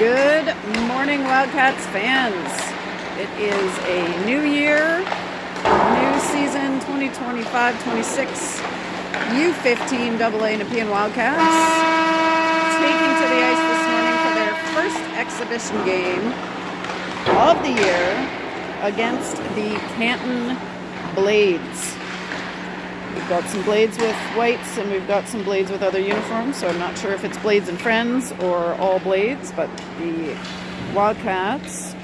Good morning, Wildcats fans. It is a new year, new season, 2025-26 U15AA Nepean Wildcats taking to the ice this morning for their first exhibition game of the year against the Canton Blades. We've got some Blades with whites and we've got some Blades with other uniforms, so I'm not sure if it's Blades and Friends or all Blades, but the Wildcats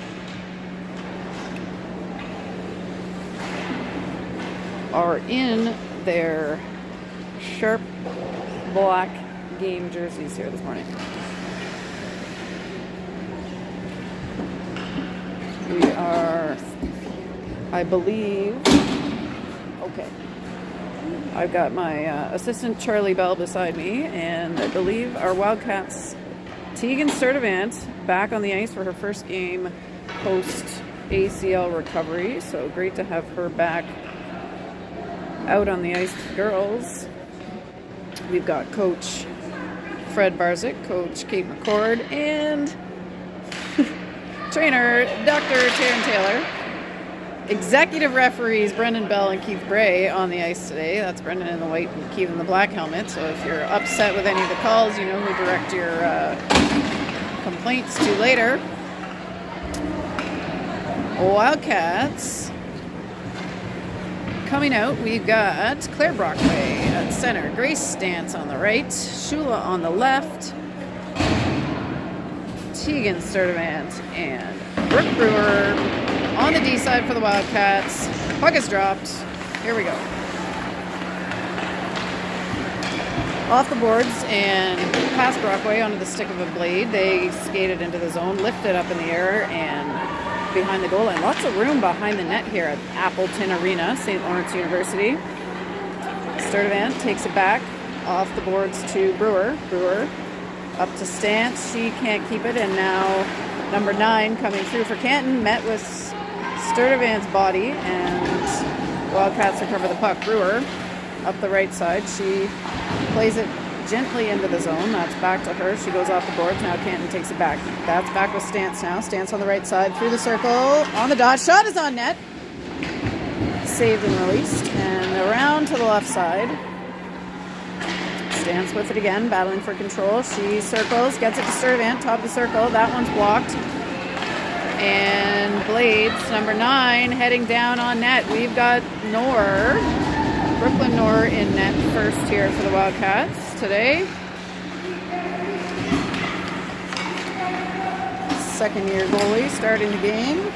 are in their sharp black game jerseys here this morning. We are, I believe, okay. I've got my assistant Charlie Bell beside me, and I believe our Wildcats Tegan Sturdivant back on the ice for her first game post ACL recovery. So great to have her back out on the ice with the girls. We've got Coach Fred Barzik, Coach Kate McCord, and trainer Dr. Taryn Taylor. Executive referees Brendan Bell and Keith Bray on the ice today. That's Brendan in the white and Keith in the black helmet. So if you're upset with any of the calls, you know who to direct your complaints to later. Wildcats coming out, we've got Claire Brockway at center, Grace Stance on the right, Shula on the left, Tegan Sturdivant and Brooke Brewer on the D side for the Wildcats. Puck is dropped. Here we go. Off the boards and past Brockway onto the stick of a blade. They skated into the zone, lifted up in the air and behind the goal line. Lots of room behind the net here at Appleton Arena, St. Lawrence University. Sturdivant takes it back off the boards to Brewer. Brewer up to Stance. She can't keep it, and now number 9 coming through for Canton met with Sturdivant's body, and Wildcats recover the puck. Brewer up the right side. She plays it gently into the zone. That's back to her. She goes off the boards. Now Canton takes it back. That's back with Stance now. Stance on the right side through the circle. On the dot. Shot is on net. Saved and released. And around to the left side. Stance with it again, battling for control. She circles, gets it to Sturdivant, top of the circle. That one's blocked. And Blades, number 9, heading down on net. We've got Brooklyn Knorr in net first here for the Wildcats today. Second-year goalie starting the game.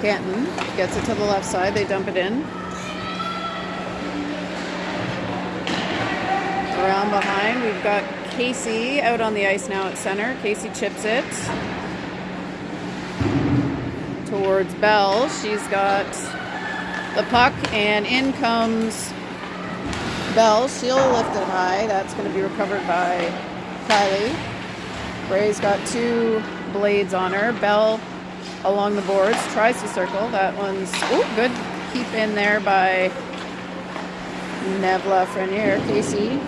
Canton gets it to the left side. They dump it in. Around behind, we've got Casey out on the ice now at center. Casey chips it towards Bell. She's got the puck, and in comes Bell. She'll lift it high. That's going to be recovered by Kylie. Bray's got 2 Blades on her. Bell along the boards, tries to circle. That one's good. Keep in there by Nevla Frenier. Casey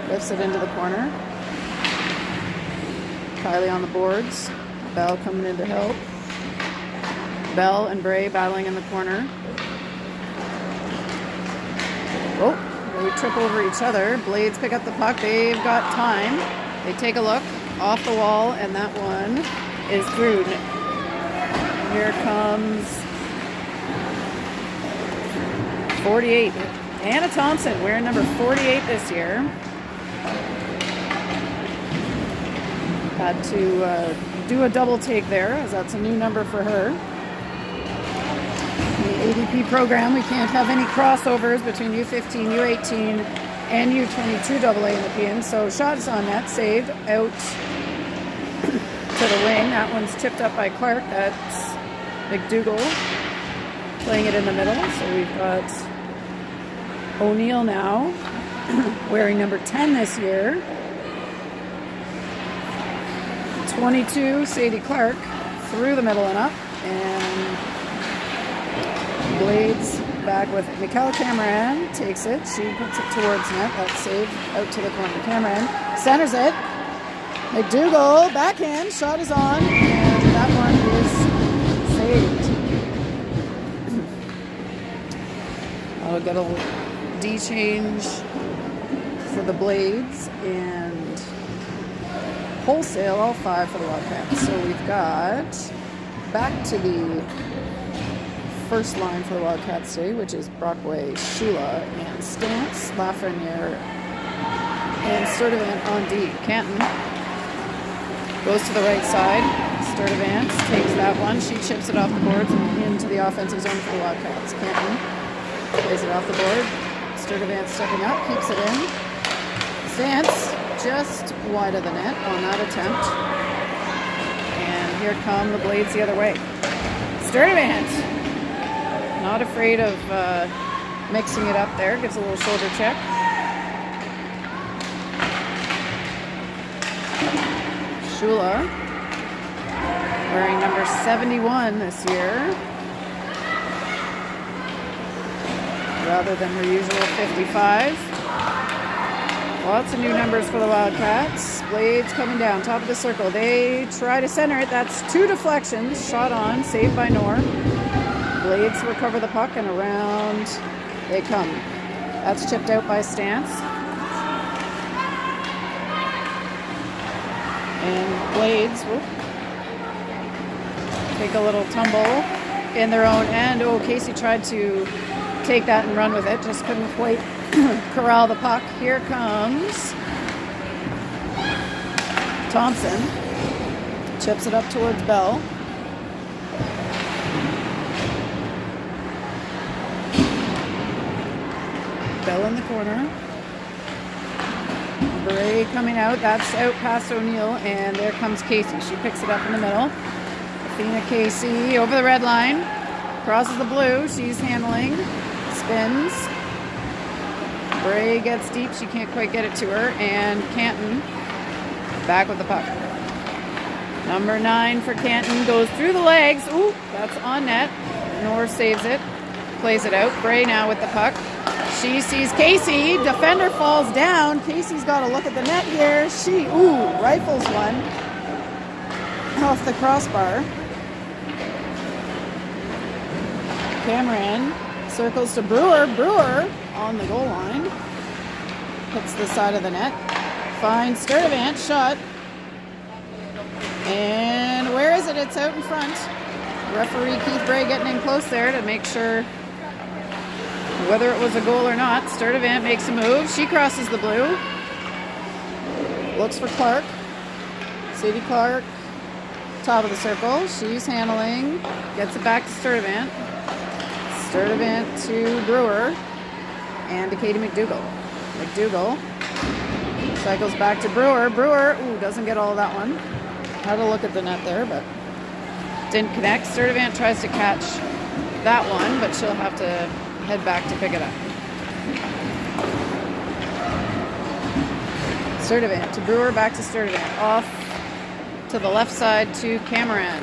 lifts it into the corner. Kylie on the boards. Bell coming in to help. Bell and Bray battling in the corner. They trip over each other. Blades pick up the puck. They've got time. They take a look off the wall, and that one is through. Here comes 48. Anna Thompson wearing number 48 this year. Had to do a double take there, as that's a new number for her. In the ADP program, we can't have any crossovers between U15, U18, and U22AA in the Nepean. So shot is on net, saved out to the wing. That one's tipped up by Clark. That's McDougall playing it in the middle. So we've got O'Neill now wearing number 10 this year. 22, Sadie Clark through the middle and up. And Blades Back with Michaela Cameron. Takes it. She puts it towards net. That's saved out to the corner. Cameron centers it. McDougall, backhand. Shot is on. And that one is saved. I'll get a D change for the Blades. And wholesale, all 5 for the Wildcats. So we've got back to the first line for the Wildcats today, which is Brockway, Shula, and Stance, Lafreniere, and Sturdivant on D. Canton goes to the right side. Sturdivant takes that one. She chips it off the boards and into the offensive zone for the Wildcats. Canton plays it off the board. Sturdivant stepping up, keeps it in. Stance just wide of the net on that attempt. And here come the Blades the other way. Sturdivant, not afraid of mixing it up there. Gives a little shoulder check. Shula, wearing number 71 this year, rather than her usual 55. Lots of new numbers for the Wildcats. Blades coming down, top of the circle. They try to center it. That's 2 deflections. Shot on, saved by Nor. Blades recover the puck, and around they come. That's chipped out by Stance. And Blades take a little tumble in their own end. Oh, Casey tried to take that and run with it. Just couldn't quite corral the puck. Here comes Thompson. Chips it up towards Bell. Bell in the corner. Bray coming out. That's out past O'Neill. And there comes Casey. She picks it up in the middle. Athena Casey over the red line. Crosses the blue. She's handling. Spins. Bray gets deep. She can't quite get it to her. And Canton back with the puck. Number 9 for Canton goes through the legs. Ooh, that's on net. Nor saves it. Plays it out. Bray now with the puck. She sees Casey. Defender falls down. Casey's got to look at the net here. She, rifles one off the crossbar. Cameron circles to Brewer. Brewer on the goal line. Hits the side of the net. Finds Sturdivant. Shot. And where is it? It's out in front. Referee Keith Bray getting in close there to make sure whether it was a goal or not. Sturdivant makes a move. She crosses the blue. Looks for Clark. Sadie Clark, top of the circle. She's handling. Gets it back to Sturdivant. Sturdivant to Brewer. And to Katie McDougall. McDougall cycles back to Brewer. Brewer, doesn't get all of that one. Had a look at the net there, but didn't connect. Sturdivant tries to catch that one, but she'll have to head back to pick it up. Sturdivant to Brewer, back to Sturdivant. Off to the left side to Cameron.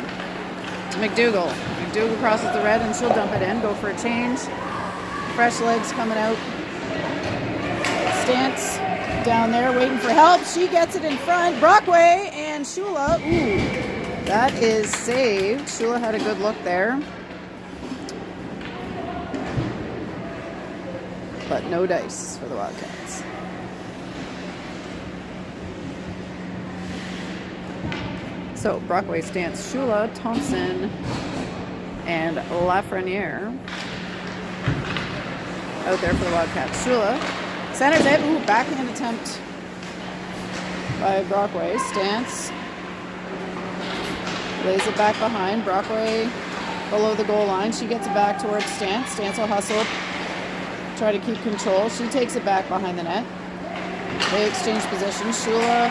To McDougall. McDougall crosses the red and she'll dump it in. Go for a change. Fresh legs coming out. Stance down there waiting for help. She gets it in front. Brockway and Shula. That is saved. Shula had a good look there. But no dice for the Wildcats. So Brockway, Stance, Shula, Thompson, and Lafreniere out there for the Wildcats. Shula centers it. Backhand attempt by Brockway. Stance lays it back behind. Brockway below the goal line. She gets it back towards Stance. Stance will hustle. Try to keep control. She takes it back behind the net. They exchange position. Shula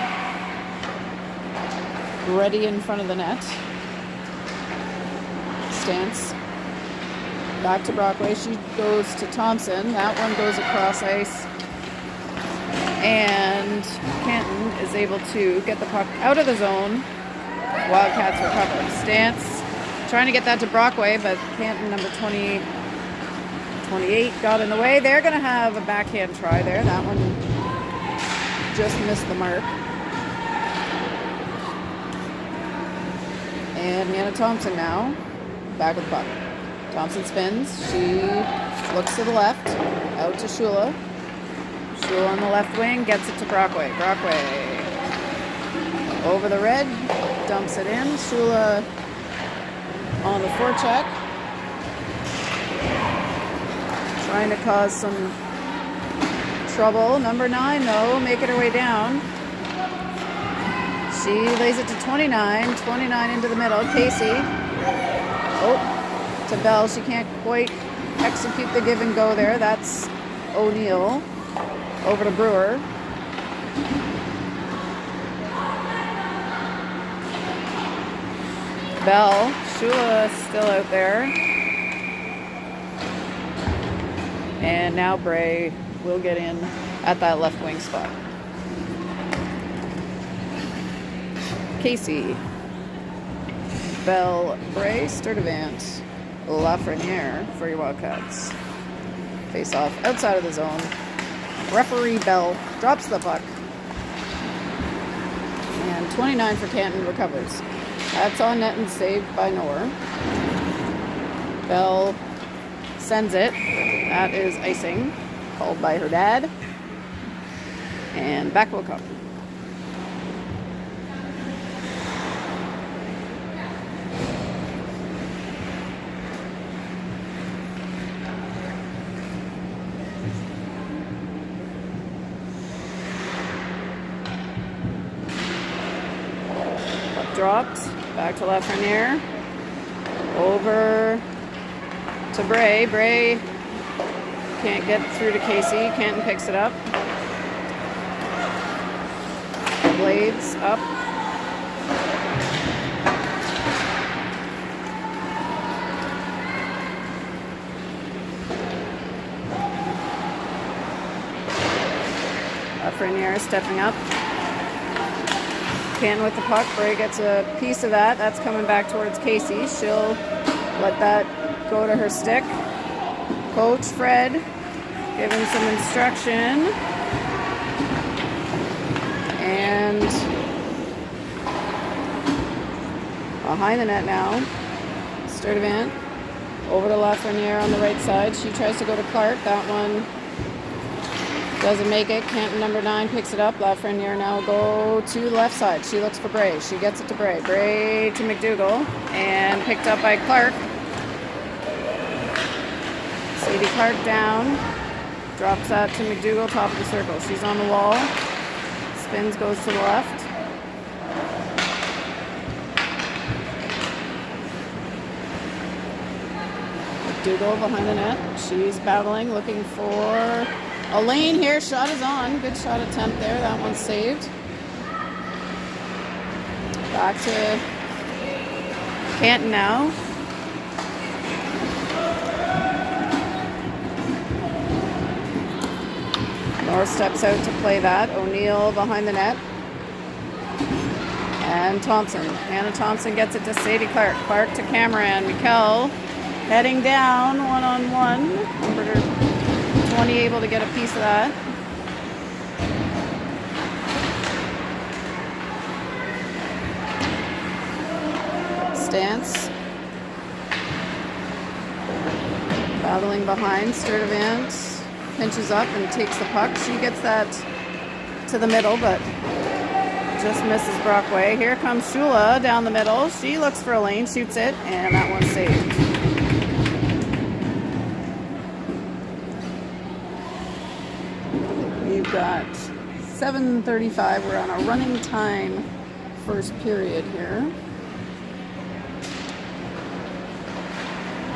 ready in front of the net. Stance back to Brockway. She goes to Thompson. That one goes across ice. And Canton is able to get the puck out of the zone. Wildcats recover. Stance trying to get that to Brockway, but Canton, number 20, 28 got in the way. They're going to have a backhand try there. That one just missed the mark. And Hannah Thompson now back with the puck. Thompson spins. She looks to the left. Out to Shula. Shula on the left wing. Gets it to Brockway. Brockway over the red. Dumps it in. Shula on the forecheck. Trying to cause some trouble. Number 9, though, making her way down. She lays it to 29. 29 into the middle. Casey. Oh, to Bell. She can't quite execute the give and go there. That's O'Neill. Over to Brewer. Bell. Shula still out there. And now Bray will get in at that left wing spot. Casey, Bell, Bray, Sturdivant, Lafreniere for your Wildcats. Face off outside of the zone. Referee Bell drops the puck. And 29 for Canton recovers. That's on net and saved by Noor. Bell sends it. That is icing, called by her dad. And back will come. Puck dropped. Back to Lafreniere. Over to Bray. Bray can't get through to Casey. Canton picks it up. Blades up. Lafreniere stepping up. Canton with the puck. Bray gets a piece of that. That's coming back towards Casey. She'll let that go to her stick. Coach Fred giving some instruction. And behind the net now. Sturdivant over to Lafreniere on the right side. She tries to go to Clark. That one doesn't make it. Canton number 9 picks it up. Lafreniere now go to the left side. She looks for Bray. She gets it to Bray. Bray to McDougall. And picked up by Clark. Sadie Clark down. Drops that to McDougall, top of the circle. She's on the wall. Spins, goes to the left. McDougall behind the net. She's battling, looking for a lane here. Shot is on. Good shot attempt there. That one's saved. Back to Canton now. North steps out to play that. O'Neill behind the net. And Thompson. Hannah Thompson gets it to Sadie Clark. Clark to Cameron. Mikkel heading down one-on-one. Number 20 able to get a piece of that. Stance. Battling behind. Sturdivant pinches up and takes the puck. She gets that to the middle, but just misses Brockway. Here comes Shula down the middle. She looks for a lane, shoots it, and that one's saved. We've got 7:35. We're on a running time first period here.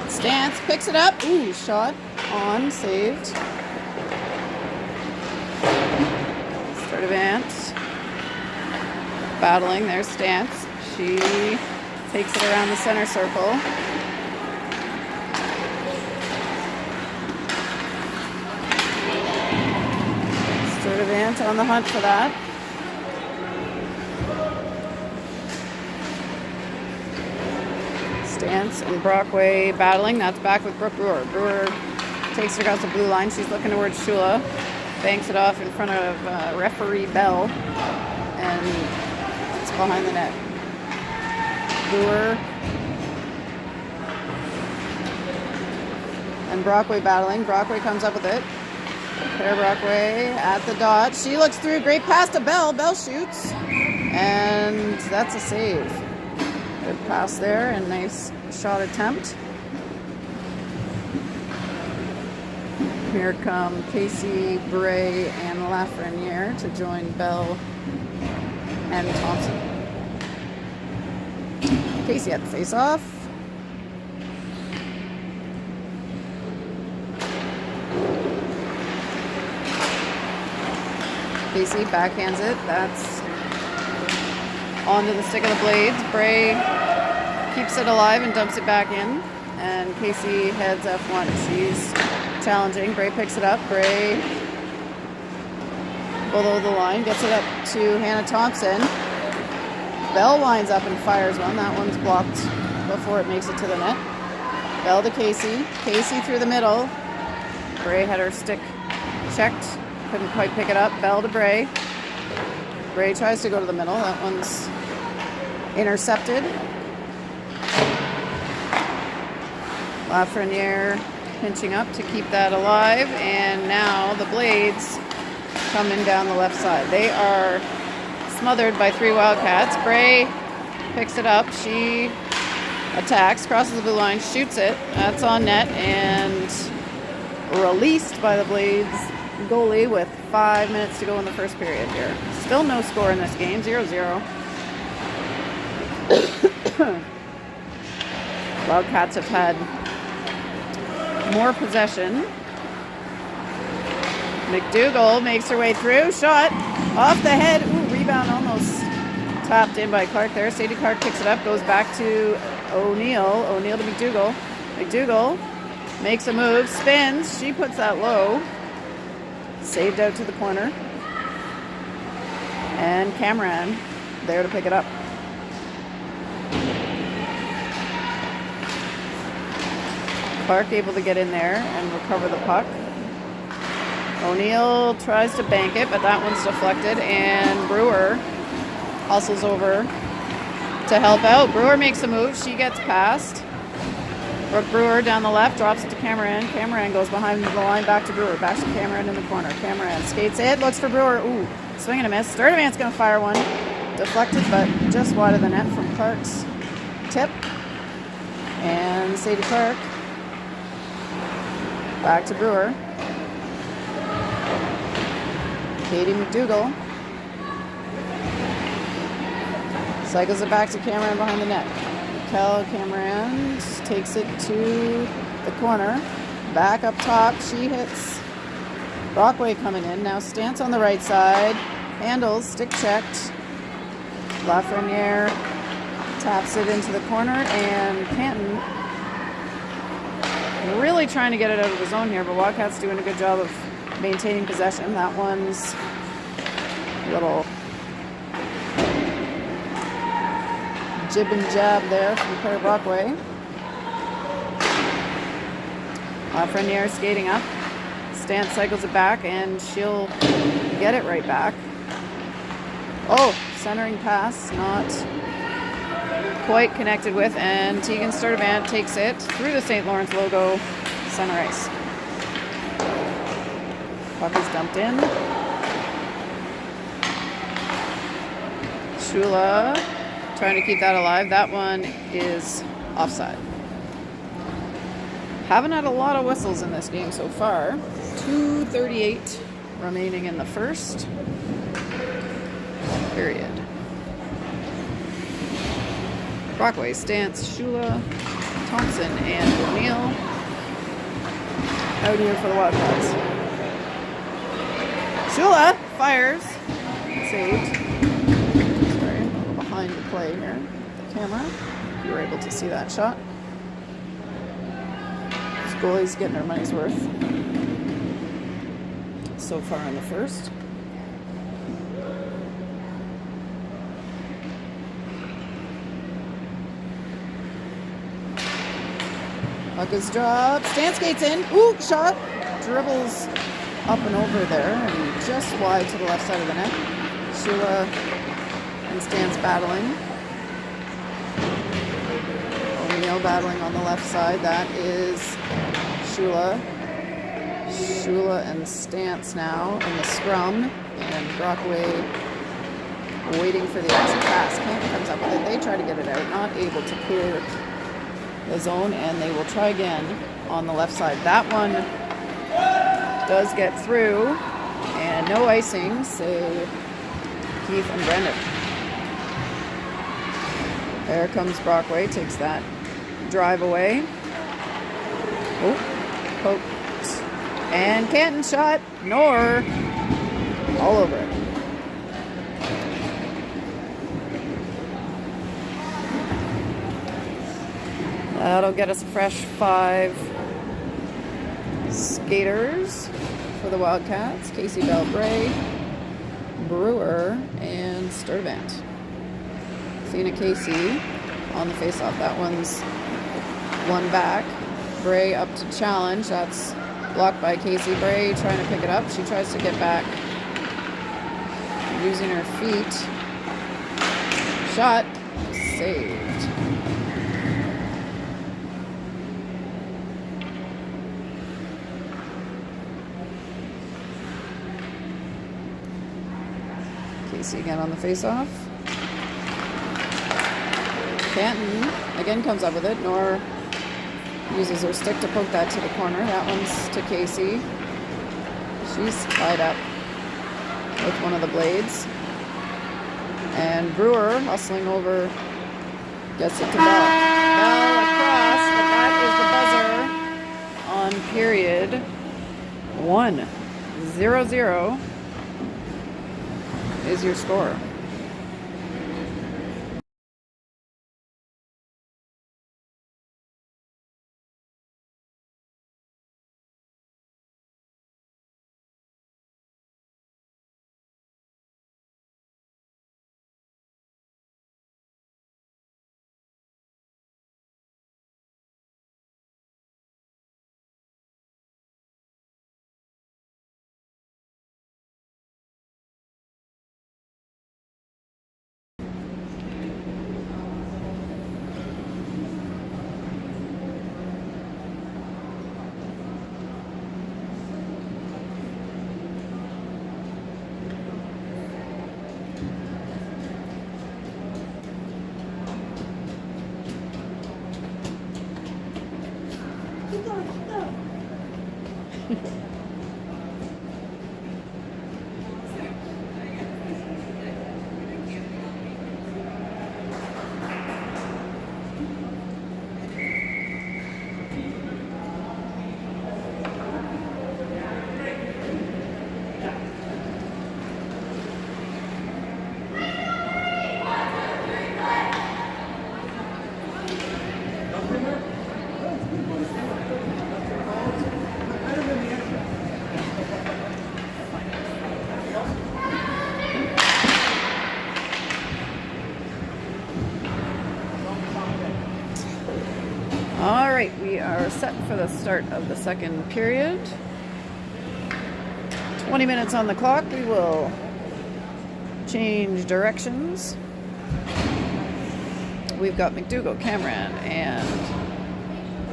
Stance picks it up. Ooh, shot on, saved. Sturdivant battling. There's Stance. She takes it around the center circle. Sturdivant on the hunt for that. Stance and Brockway battling. That's back with Brooke Brewer. Brewer Takes it across the blue line. She's looking towards Shula. Banks it off in front of referee Bell. And it's behind the net. Brewer and Brockway battling. Brockway comes up with it. Claire Brockway at the dot. She looks through. Great pass to Bell. Bell shoots. And that's a save. Good pass there and nice shot attempt. Here come Casey, Bray, and Lafreniere to join Bell and Thompson. Casey at the face-off. Casey backhands it. That's onto the stick of the blades. Bray keeps it alive and dumps it back in. And Casey heads F1. She's challenging. Bray picks it up. Bray below the line. Gets it up to Hannah Thompson. Bell winds up and fires one. That one's blocked before it makes it to the net. Bell to Casey. Casey through the middle. Bray had her stick checked. Couldn't quite pick it up. Bell to Bray. Bray tries to go to the middle. That one's intercepted. Lafreniere pinching up to keep that alive. And now the Blades coming down the left side. They are smothered by 3 Wildcats. Bray picks it up. She attacks, crosses the blue line, shoots it. That's on net and released by the Blades goalie with 5 minutes to go in the first period here. Still no score in this game, 0-0. Wildcats have had more possession. McDougall makes her way through. Shot off the head. Ooh, rebound almost tapped in by Clark there. Sadie Clark picks it up, goes back to O'Neill. O'Neill to McDougall. McDougall makes a move, spins. She puts that low. Saved out to the corner. And Cameron there to pick it up. Clark able to get in there and recover the puck. O'Neill tries to bank it, but that one's deflected, and Brewer hustles over to help out. Brewer makes a move. She gets past. Brooke Brewer down the left, drops it to Cameron. Cameron goes behind the line, back to Brewer. Back to Cameron in the corner. Cameron skates it, looks for Brewer. Ooh, swing and a miss. Sturdivant's going to fire one. Deflected, but just wide of the net from Clark's tip. And Sadie Clark back to Brewer. Katie McDougall cycles it back to Cameron behind the net. Kel Cameron takes it to the corner. Back up top. She hits Brockway coming in. Now Stance on the right side. Handles, stick checked. Lafreniere taps it into the corner, and Canton really trying to get it out of the zone here, but Wildcats doing a good job of maintaining possession. That one's a little jib and jab there from Claire Brockway. Lafreniere skating up. Stance cycles it back, and she'll get it right back. Oh, centering pass, not quite connected with, and Tegan Sturdivant takes it through the St. Lawrence logo, center ice. Puck is dumped in. Shula trying to keep that alive. That one is offside. Haven't had a lot of whistles in this game so far. 2:38 remaining in the first period. Brockway, Stance, Shula, Thompson, and O'Neill out here for the Wildcats. Shula fires. Saved. Sorry, I'm a little behind the play here. The camera. You were able to see that shot. This goalie's getting her money's worth so far in the first. Puck is dropped. Stan skates in. Ooh, shot. Dribbles up and over there and just wide to the left side of the net. Shula and Stan's battling. O'Neill battling on the left side. That is Shula. Shula and Stance now in the scrum. And Brockway waiting for the exit pass. Canton comes up with it. They try to get it out. Not able to clear the zone. And they will try again on the left side. That one does get through. And no icing. Save Keith and Brendan. There comes Brockway. Takes that drive away. Oh, poked. And Canton shot. Nor all over it. That'll get us a fresh 5 skaters for the Wildcats. Casey Bell-Bray, Brewer, and Sturtevant. Athena Casey on the face-off. That one's one back. Bray up to challenge. That's blocked by Casey. Bray trying to pick it up. She tries to get back using her feet. Shot. Saved. Casey again on the face-off. Canton again comes up with it. Nor uses her stick to poke that to the corner. That one's to Casey. She's tied up with one of the blades. And Brewer hustling over, gets it to Bell. Bell across, but that is the buzzer on period 1. 0-0 is your score. All right, we are set for the start of the second period. 20 minutes on the clock. We will change directions. We've got McDougall, Cameron, and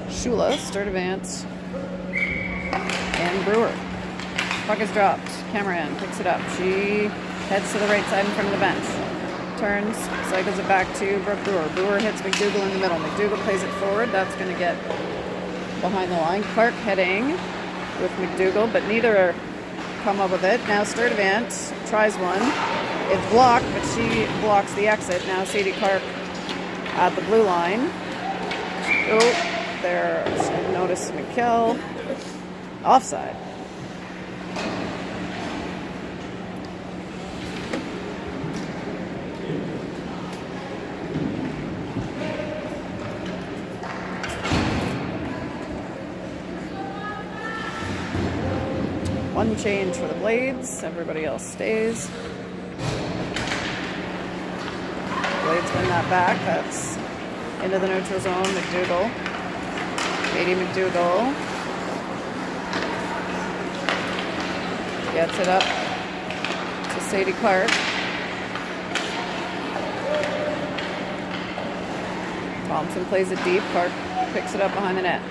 Shula, Sturtevant, and Brewer. Puck is dropped. Cameron picks it up. She heads to the right side in front of the bench. Turns, cycles it back to Brooke Brewer. Brewer hits McDougall in the middle. McDougall plays it forward. That's going to get behind the line. Clark heading with McDougall, but neither come up with it. Now Sturtevant tries one. It's blocked, but she blocks the exit. Now Sadie Clark at the blue line. Oh, there. Notice McKell. Offside. One change for the Blades. Everybody else stays. Blades win that back. That's into the neutral zone. McDougall Katie McDougall gets it up to Sadie Clark. Thompson plays it deep. Clark picks it up behind the net.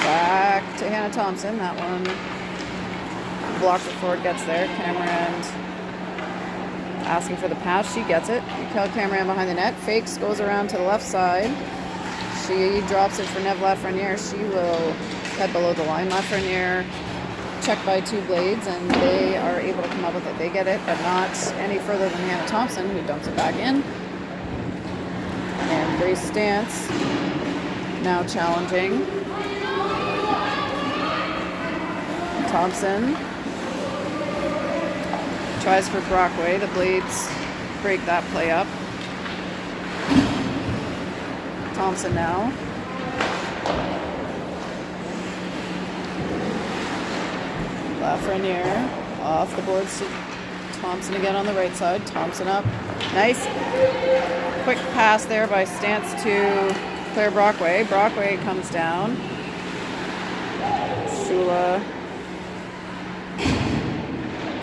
Back to Hannah Thompson. That one blocked before it gets there. Cameron asking for the pass. She gets it. Mikel Cameron behind the net. Fakes, goes around to the left side. She drops it for Nev Lafreniere. She will head below the line. Lafreniere checked by two blades, and they are able to come up with it. They get it, but not any further than Hannah Thompson, who dumps it back in. And Grace Stantz now challenging. Thompson tries for Brockway. The blades break that play up. Thompson now. Lafreniere off the boards to Thompson again on the right side. Thompson up. Nice quick pass there by Stantz to Claire Brockway. Brockway comes down. Shula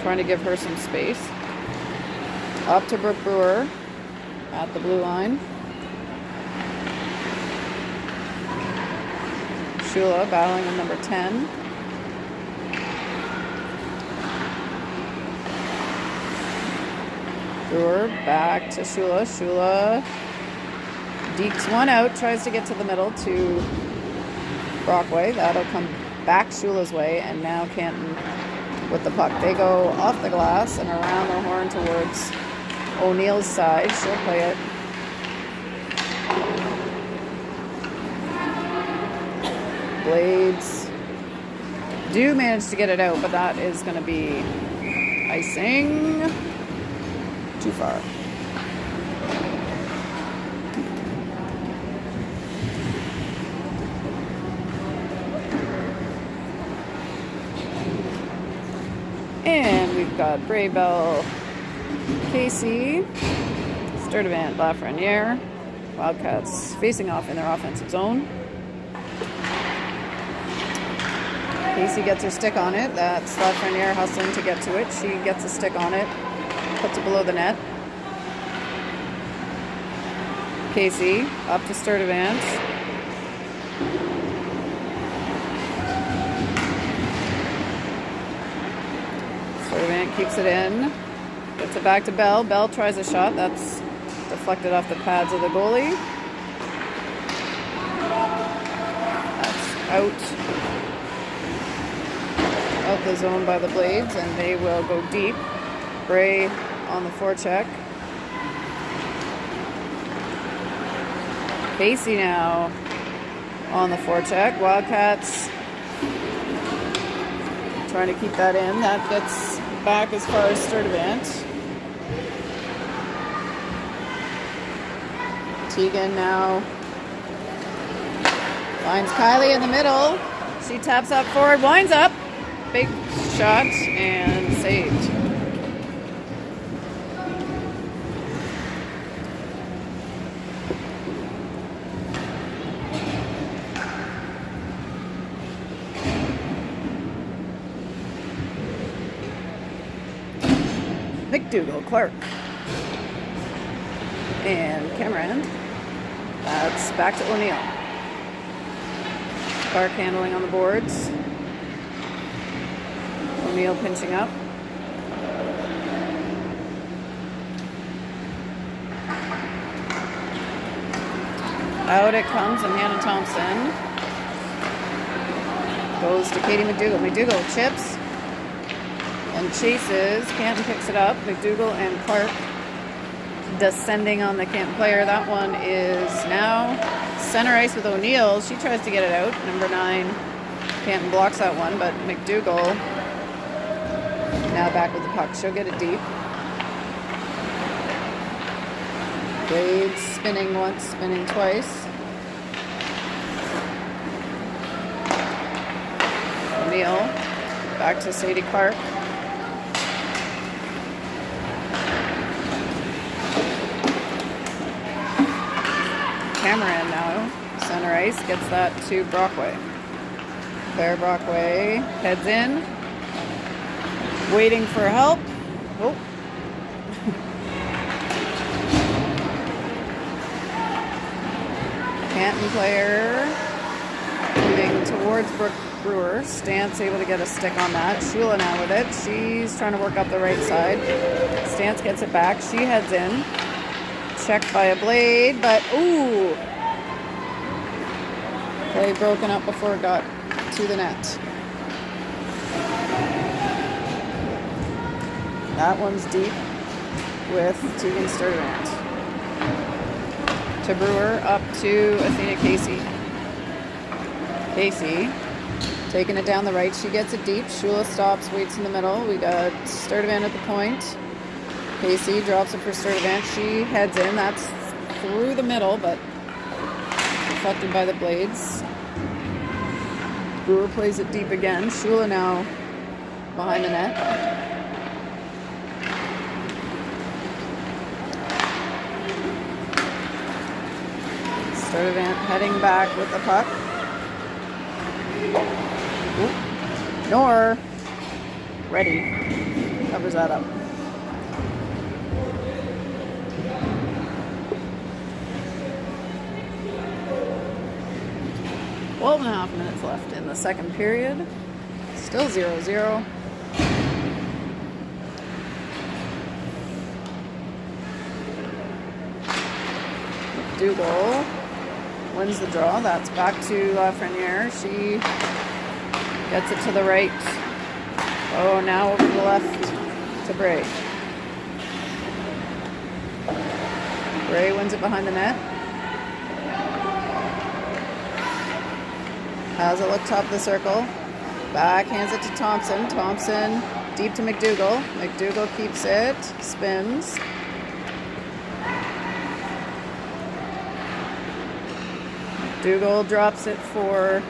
trying to give her some space. Up to Brooke Brewer at the blue line. Shula battling with number 10. Brewer back to Shula. Shula dekes one out, tries to get to the middle to Brockway. That'll come back Shula's way, and now Canton with the puck. They go off the glass and around the horn towards O'Neill's side. She'll play it. Blades do manage to get it out, but that is going to be icing. Too far. And we've got Braybell, Casey, Sturdivant, Lafreniere. Wildcats facing off in their offensive zone. Casey gets her stick on it. That's Lafreniere hustling to get to it. She gets a stick on it, puts it below the net. Casey up to Sturdivant. Sturdivant keeps it in. Gets it back to Bell. Bell tries a shot. That's deflected off the pads of the goalie. That's out of the zone by the Blades, and they will go deep. Bray on the forecheck. Casey now on the forecheck. Wildcats trying to keep that in. That gets back as far as Sturdivant. Tegan now finds Kylie in the middle. She taps up forward, winds up. Big shot and saved. McDougall, Clark, and Cameron. That's back to O'Neill. Clark handling on the boards. O'Neill pinching up. Out it comes, and Hannah Thompson goes to Katie McDougall. McDougall chips and chases. Canton picks it up. McDougall and Clark descending on the Canton player. That one is now center ice with O'Neill. She tries to get it out. Number 9, Canton blocks that one, but McDougall now back with the puck. She'll get it deep. Blades spinning once, spinning twice. O'Neill back to Sadie Clark. Cameron now. Center ice gets that to Brockway. Claire Brockway heads in. Waiting for help. Oh. Canton player moving towards Brewer. Stance able to get a stick on that. Shula now with it. She's trying to work up the right side. Stance gets it back. She heads in. Checked by a blade, but ooh! Play broken up before it got to the net. That one's deep with Tegan Sturdivant. To Brewer, up to Athena Casey. Casey taking it down the right. She gets it deep. Shula stops, waits in the middle. We got Sturdivant at the point. Casey drops it for Sturdivant. She heads in. That's through the middle, but deflected by the blades. Brewer plays it deep again. Shula now behind the net. Sturdivant heading back with the puck. Ooh. Nor ready. Covers that up. Twelve and a half minutes left in the second period. Still 0-0. Dougal wins the draw. That's back to Lafreniere. She gets it to the right. Oh, now over to the left to Bray. Bray wins it behind the net. Has it look top of the circle. Back hands it to Thompson. Thompson deep to McDougall. McDougall keeps it. Spins. McDougall drops it for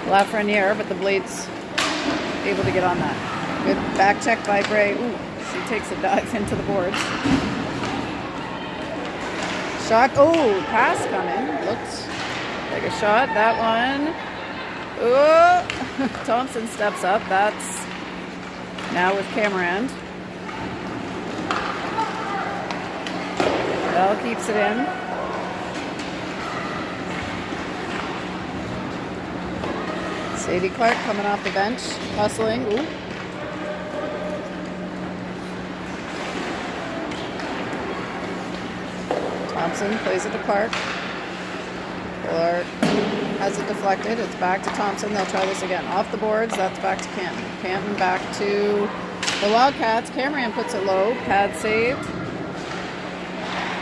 Lafreniere, but the blade's able to get on that. Good back check by Bray. Ooh, she takes a dive into the boards. Shot. Oh, pass coming. Looked like a shot. That one. Oh, Thompson steps up. That's now with Cameron. Bell keeps it in. Sadie Clark coming off the bench, hustling. Ooh. Thompson plays it to Clark. Clark has it deflected. It's back to Thompson. They'll try this again. Off the boards, that's back to Canton. Canton back to the Wildcats. Cameron puts it low. Pad saved.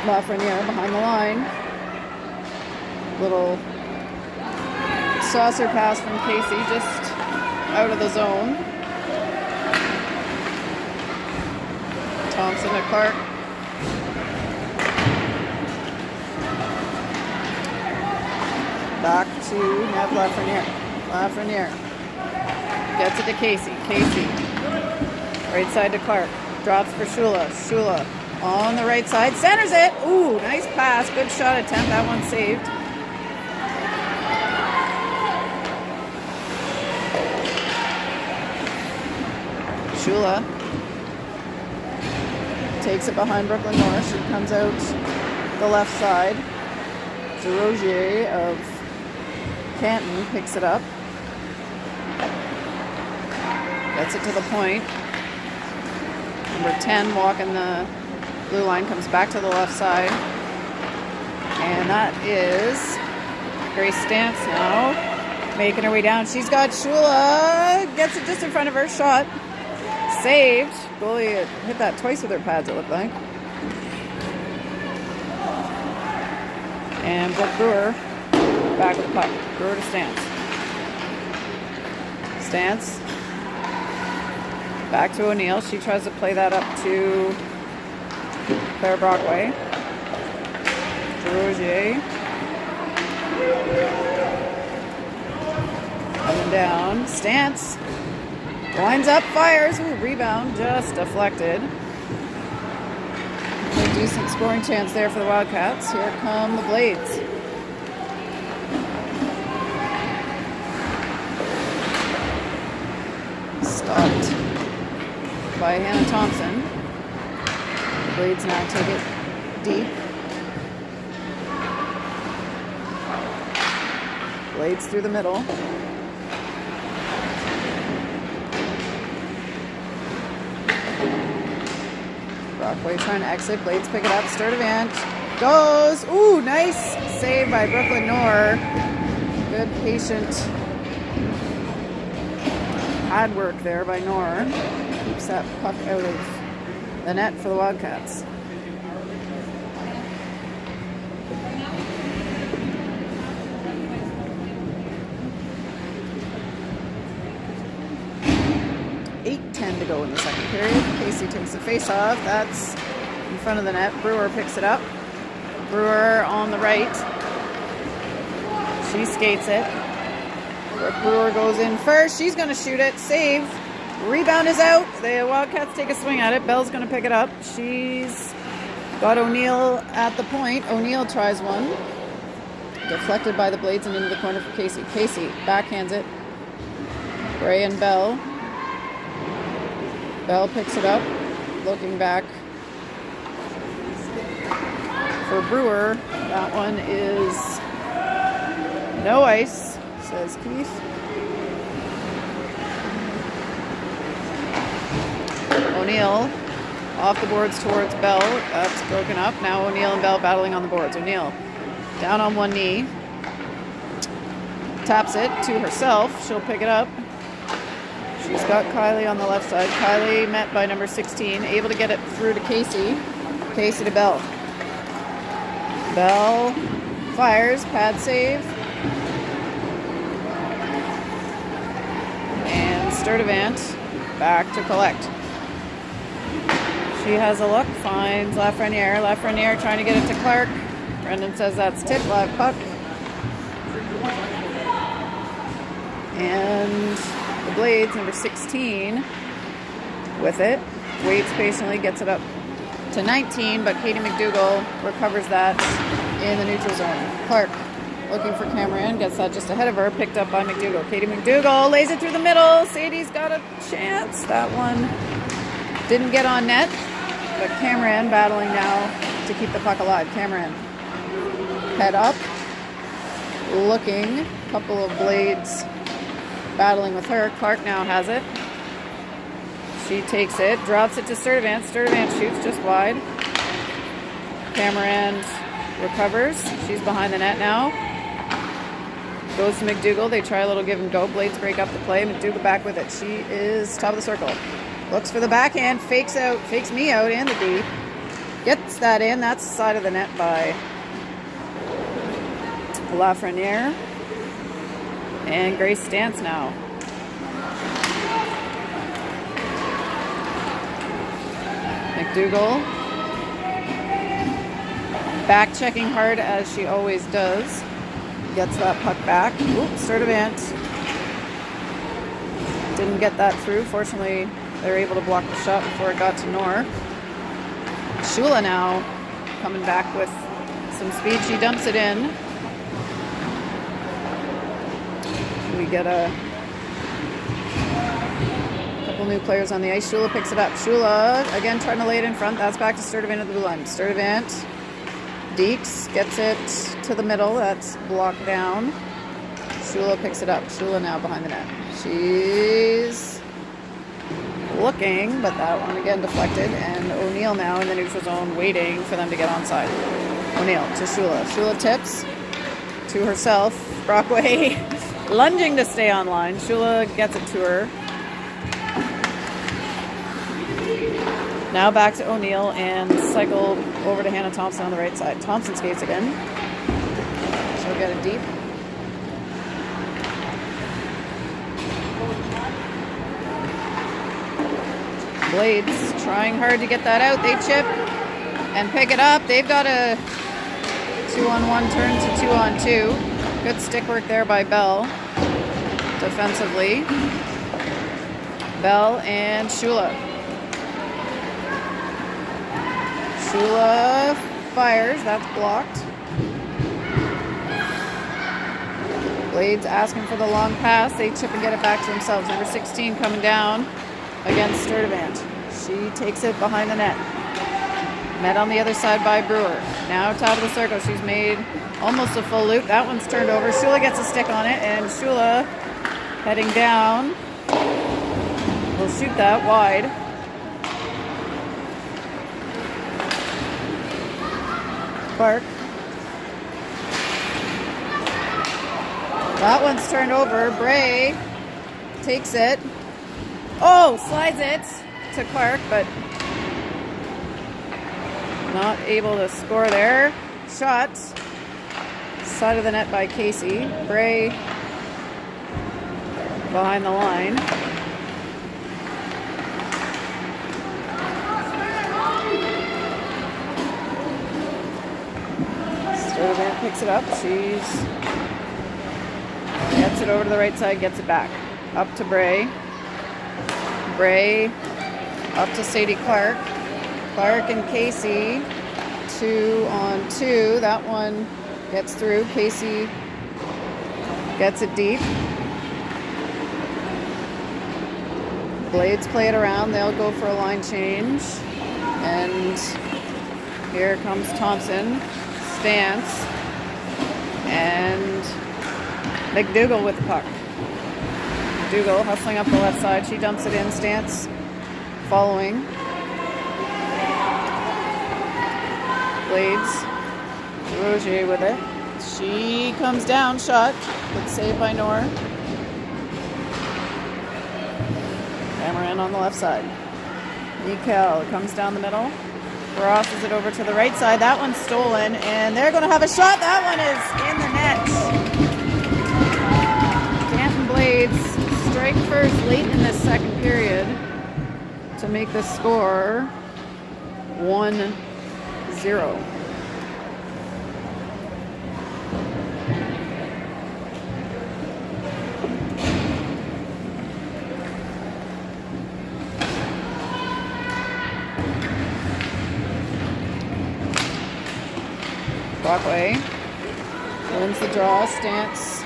Lafreniere behind the line. Little saucer pass from Casey, just out of the zone. Thompson to Clark. Back to Nev Lafreniere. Lafreniere gets it to Casey. Casey, right side to Clark. Drops for Shula. Shula on the right side. Centers it. Ooh, nice pass. Good shot attempt. That one saved. Shula takes it behind Brooklyn North. She comes out the left side. DeRozier of Canton picks it up. Gets it to the point. Number 10 walking the blue line, comes back to the left side. And that is Grace Stance now making her way down. She's got Shula. Gets it just in front of her. Shot. Saved. Goalie hit that twice with her pads, it looked like. And Brooke Brewer back with the puck. Brewer to Stance. Stance. Back to O'Neill. She tries to play that up to Claire Brockway. DeRozier. Coming down. Stance. Winds up, fires. Ooh, rebound just deflected. Decent scoring chance there for the Wildcats. Here come the Blades. Stopped by Hannah Thompson. The Blades now take it deep. Blades through the middle. Brockway trying to exit. Blades pick it up. Sturdivant goes. Ooh, nice save by Brooklyn Noor. Good patient pad work there by Noor. Keeps that puck out of the net for the Wildcats. To go in the second period. Casey takes the face off. That's in front of the net. Brewer picks it up. Brewer on the right. She skates it. Brewer goes in first. She's going to shoot it. Save. Rebound is out. The Wildcats take a swing at it. Bell's going to pick it up. She's got O'Neill at the point. O'Neill tries one. Deflected by the Blades and into the corner for Casey. Casey backhands it. Bray and Bell. Bell picks it up, looking back for Brewer. That one is no ice, says Keith. O'Neill off the boards towards Bell. That's broken up. Now O'Neill and Bell battling on the boards. O'Neill down on one knee. Taps it to herself. She'll pick it up. She's got Kylie on the left side. Kylie met by number 16, able to get it through to Casey. Casey to Bell. Bell fires, pad save. And Sturdivant back to collect. She has a look, finds Lafreniere. Lafreniere trying to get it to Clark. Brendan says that's tip, live puck. And the Blades, number 16, with it. Waits patiently, gets it up to 19, but Katie McDougall recovers that in the neutral zone. Clark looking for Cameron, gets that just ahead of her, picked up by McDougall. Katie McDougall lays it through the middle. Sadie's got a chance. That one didn't get on net, but Cameron battling now to keep the puck alive. Cameron, head up, looking, couple of Blades battling with her. Clark now has it. She takes it, drops it to Sturdivant. Sturdivant shoots just wide. Cameron recovers. She's behind the net now. Goes to McDougall. They try a little give and go. Blades break up the play. McDougall back with it. She is top of the circle. Looks for the backhand. Fakes me out in the D. Gets that in. That's the side of the net by Lafreniere. And Grace Stance now. McDougall back checking hard as she always does. Gets that puck back. Oops, Sturdivant didn't get that through. Fortunately, they were able to block the shot before it got to Noor. Shula now coming back with some speed. She dumps it in. We get a couple new players on the ice. Shula picks it up. Shula again trying to lay it in front. That's back to Sturdivant at the blue line. Sturdivant, Deeks gets it to the middle. That's blocked down. Shula picks it up. Shula now behind the net. She's looking, but that one again deflected. And O'Neill now in the neutral zone waiting for them to get onside. O'Neill to Shula. Shula tips to herself. Brockway lunging to stay on line. Shula gets it to her. Now back to O'Neill and cycle over to Hannah Thompson on the right side. Thompson skates again. She'll get it deep. Blades trying hard to get that out. They chip and pick it up. They've got a 2-on-1 turn to 2-on-2. Good stick work there by Bell defensively. Bell and Shula. Shula fires. That's blocked. Blades asking for the long pass. They chip and get it back to themselves. Number 16 coming down against Sturdivant. She takes it behind the net. Met on the other side by Brewer. Now top of the circle. She's made almost a full loop. That one's turned over. Shula gets a stick on it, and Shula heading down will shoot that wide. Clark. That one's turned over. Bray takes it. Oh, slides it to Clark, but not able to score there. Shot. Side of the net by Casey. Bray behind the line. Sturdivant picks it up. She's gets it over to the right side, gets it back. Up to Bray. Bray up to Sadie Clark. Clark and Casey 2-on-2. That one gets through. Casey gets it deep. Blades play it around. They'll go for a line change. And here comes Thompson. Stance. And McDougall with the puck. McDougall hustling up the left side. She dumps it in. Stance following. Blades. Roger with it. She comes down. Shot. Good save by Nora. Cameron on the left side. Nikel comes down the middle. Crosses it over to the right side. That one's stolen, and they're going to have a shot. That one is in the net. Canton Blades strike first late in this second period to make the score 1-0. Brockway wins the draw. Stance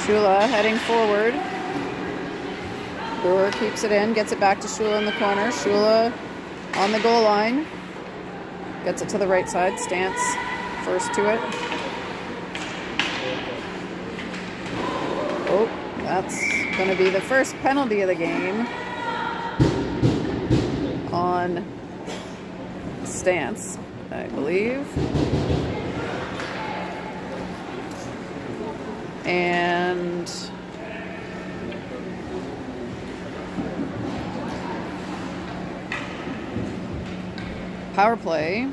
Shula heading forward. Brewer keeps it in, gets it back to Shula in the corner. Shula on the goal line. Gets it to the right side. Stance first to it. Oh, that's going to be the first penalty of the game on Stance, I believe. And power play.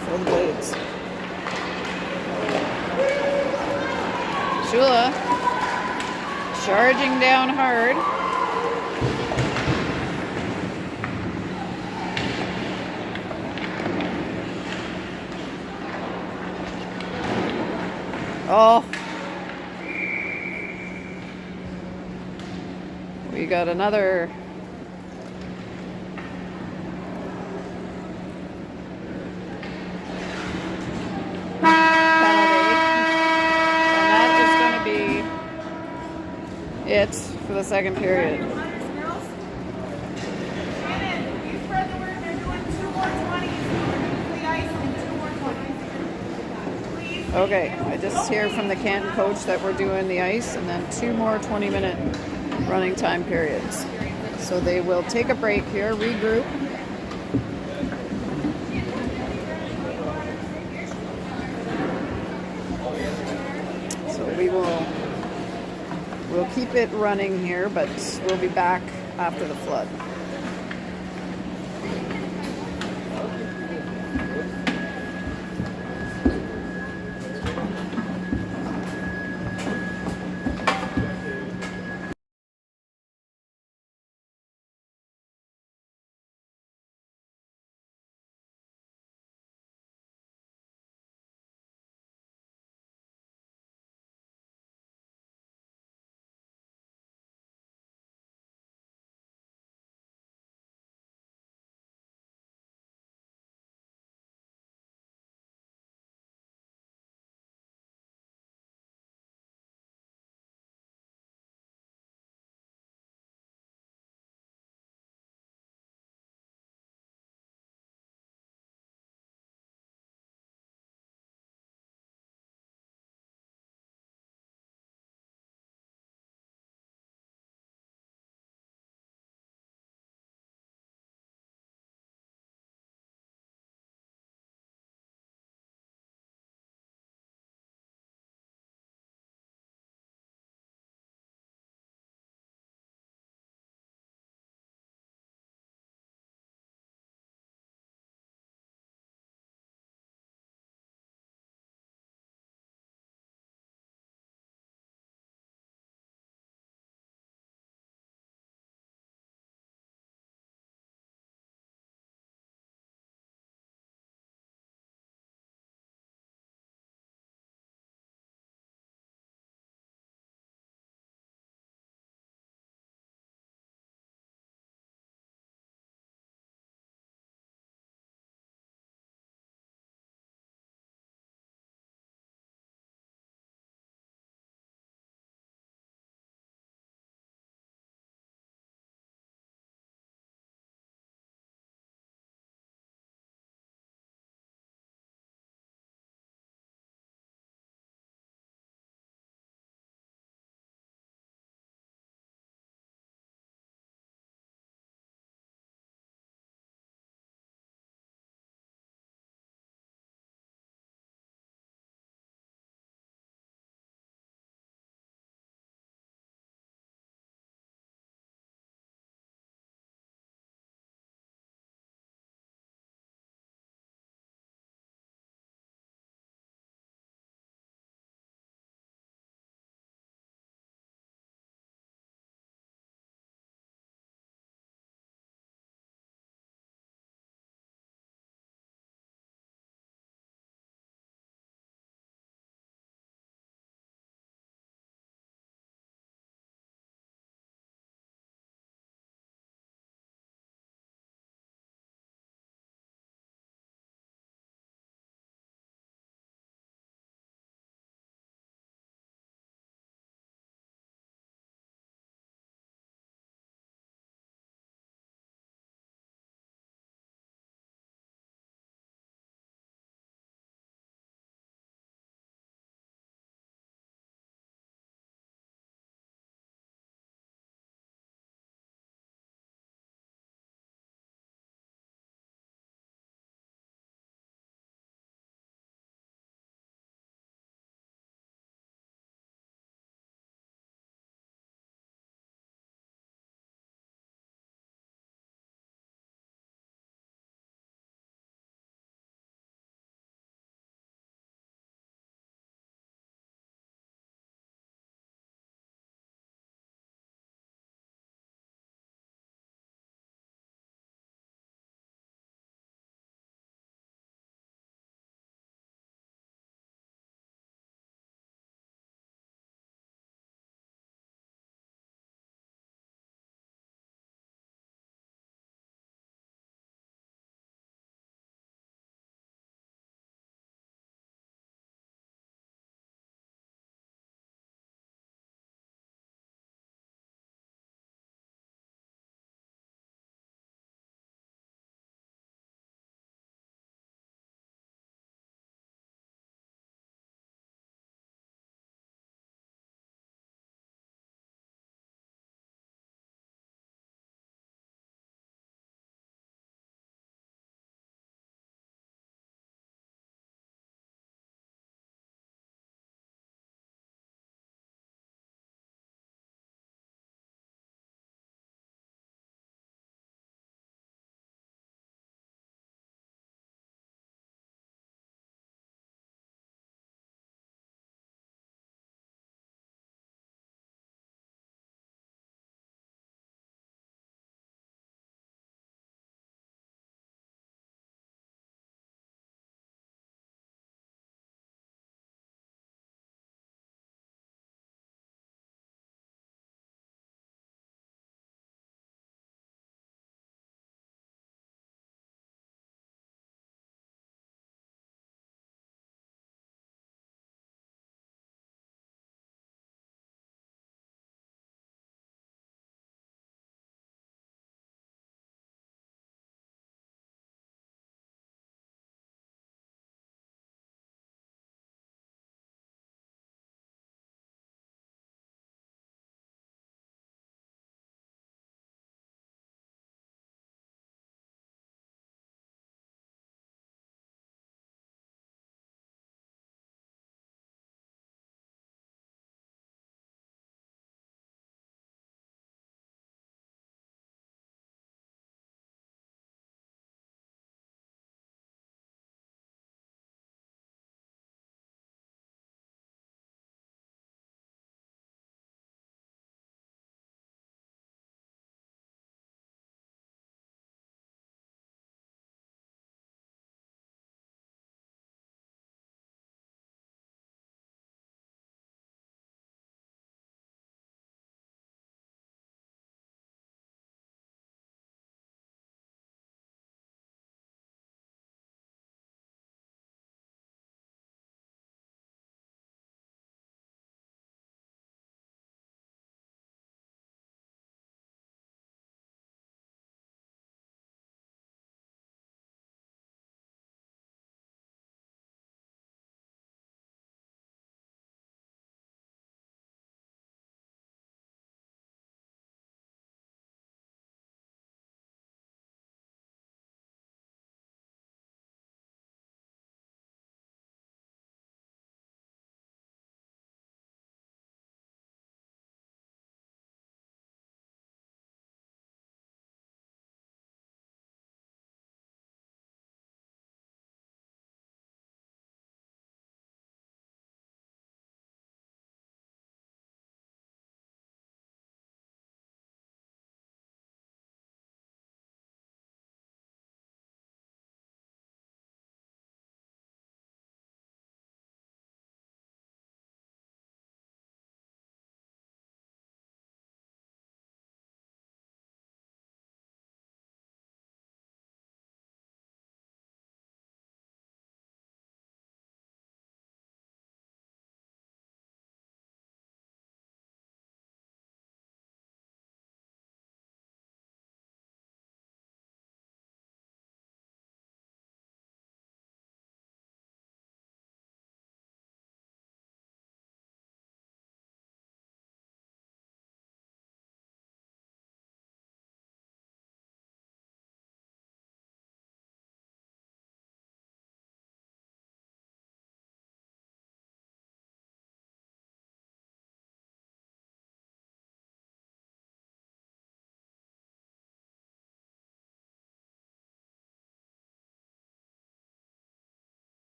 For the Blades. Shula charging down hard. Oh, we got another penalty, and that is going to be it for the second period. Okay, I just hear from the Canton coach that we're doing the ice and then 2 more 20-minute running time periods. So they will take a break here, regroup. So we'll keep it running here, but we'll be back after the flood.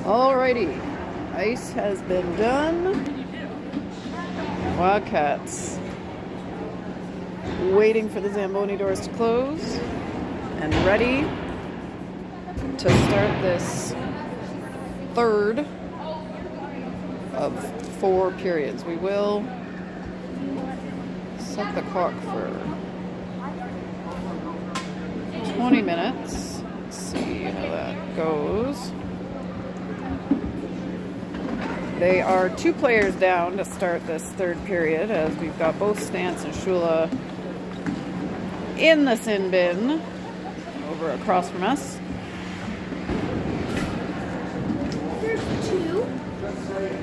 Alrighty, ice has been done. Wildcats waiting for the Zamboni doors to close and ready to start this third of 4 periods. We will set the clock for 20 minutes. Let's see how that goes. They are 2 players down to start this third period, as we've got both Stance and Shula in the sin bin over across from us. There's 2.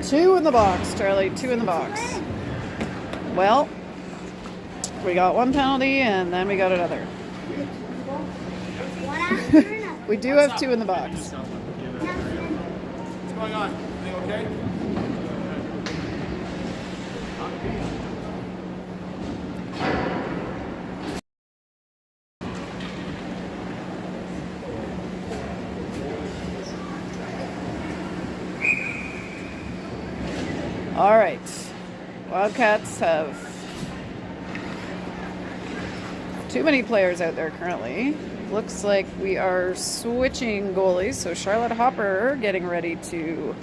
2 in the box, Charlie. 2 in the box. Well, we got 1 penalty and then we got another. One after another. We do have 2 in the box. What's going on? Everything okay? All right. Wildcats have too many players out there currently. Looks like we are switching goalies. So Charlotte Hopper getting ready to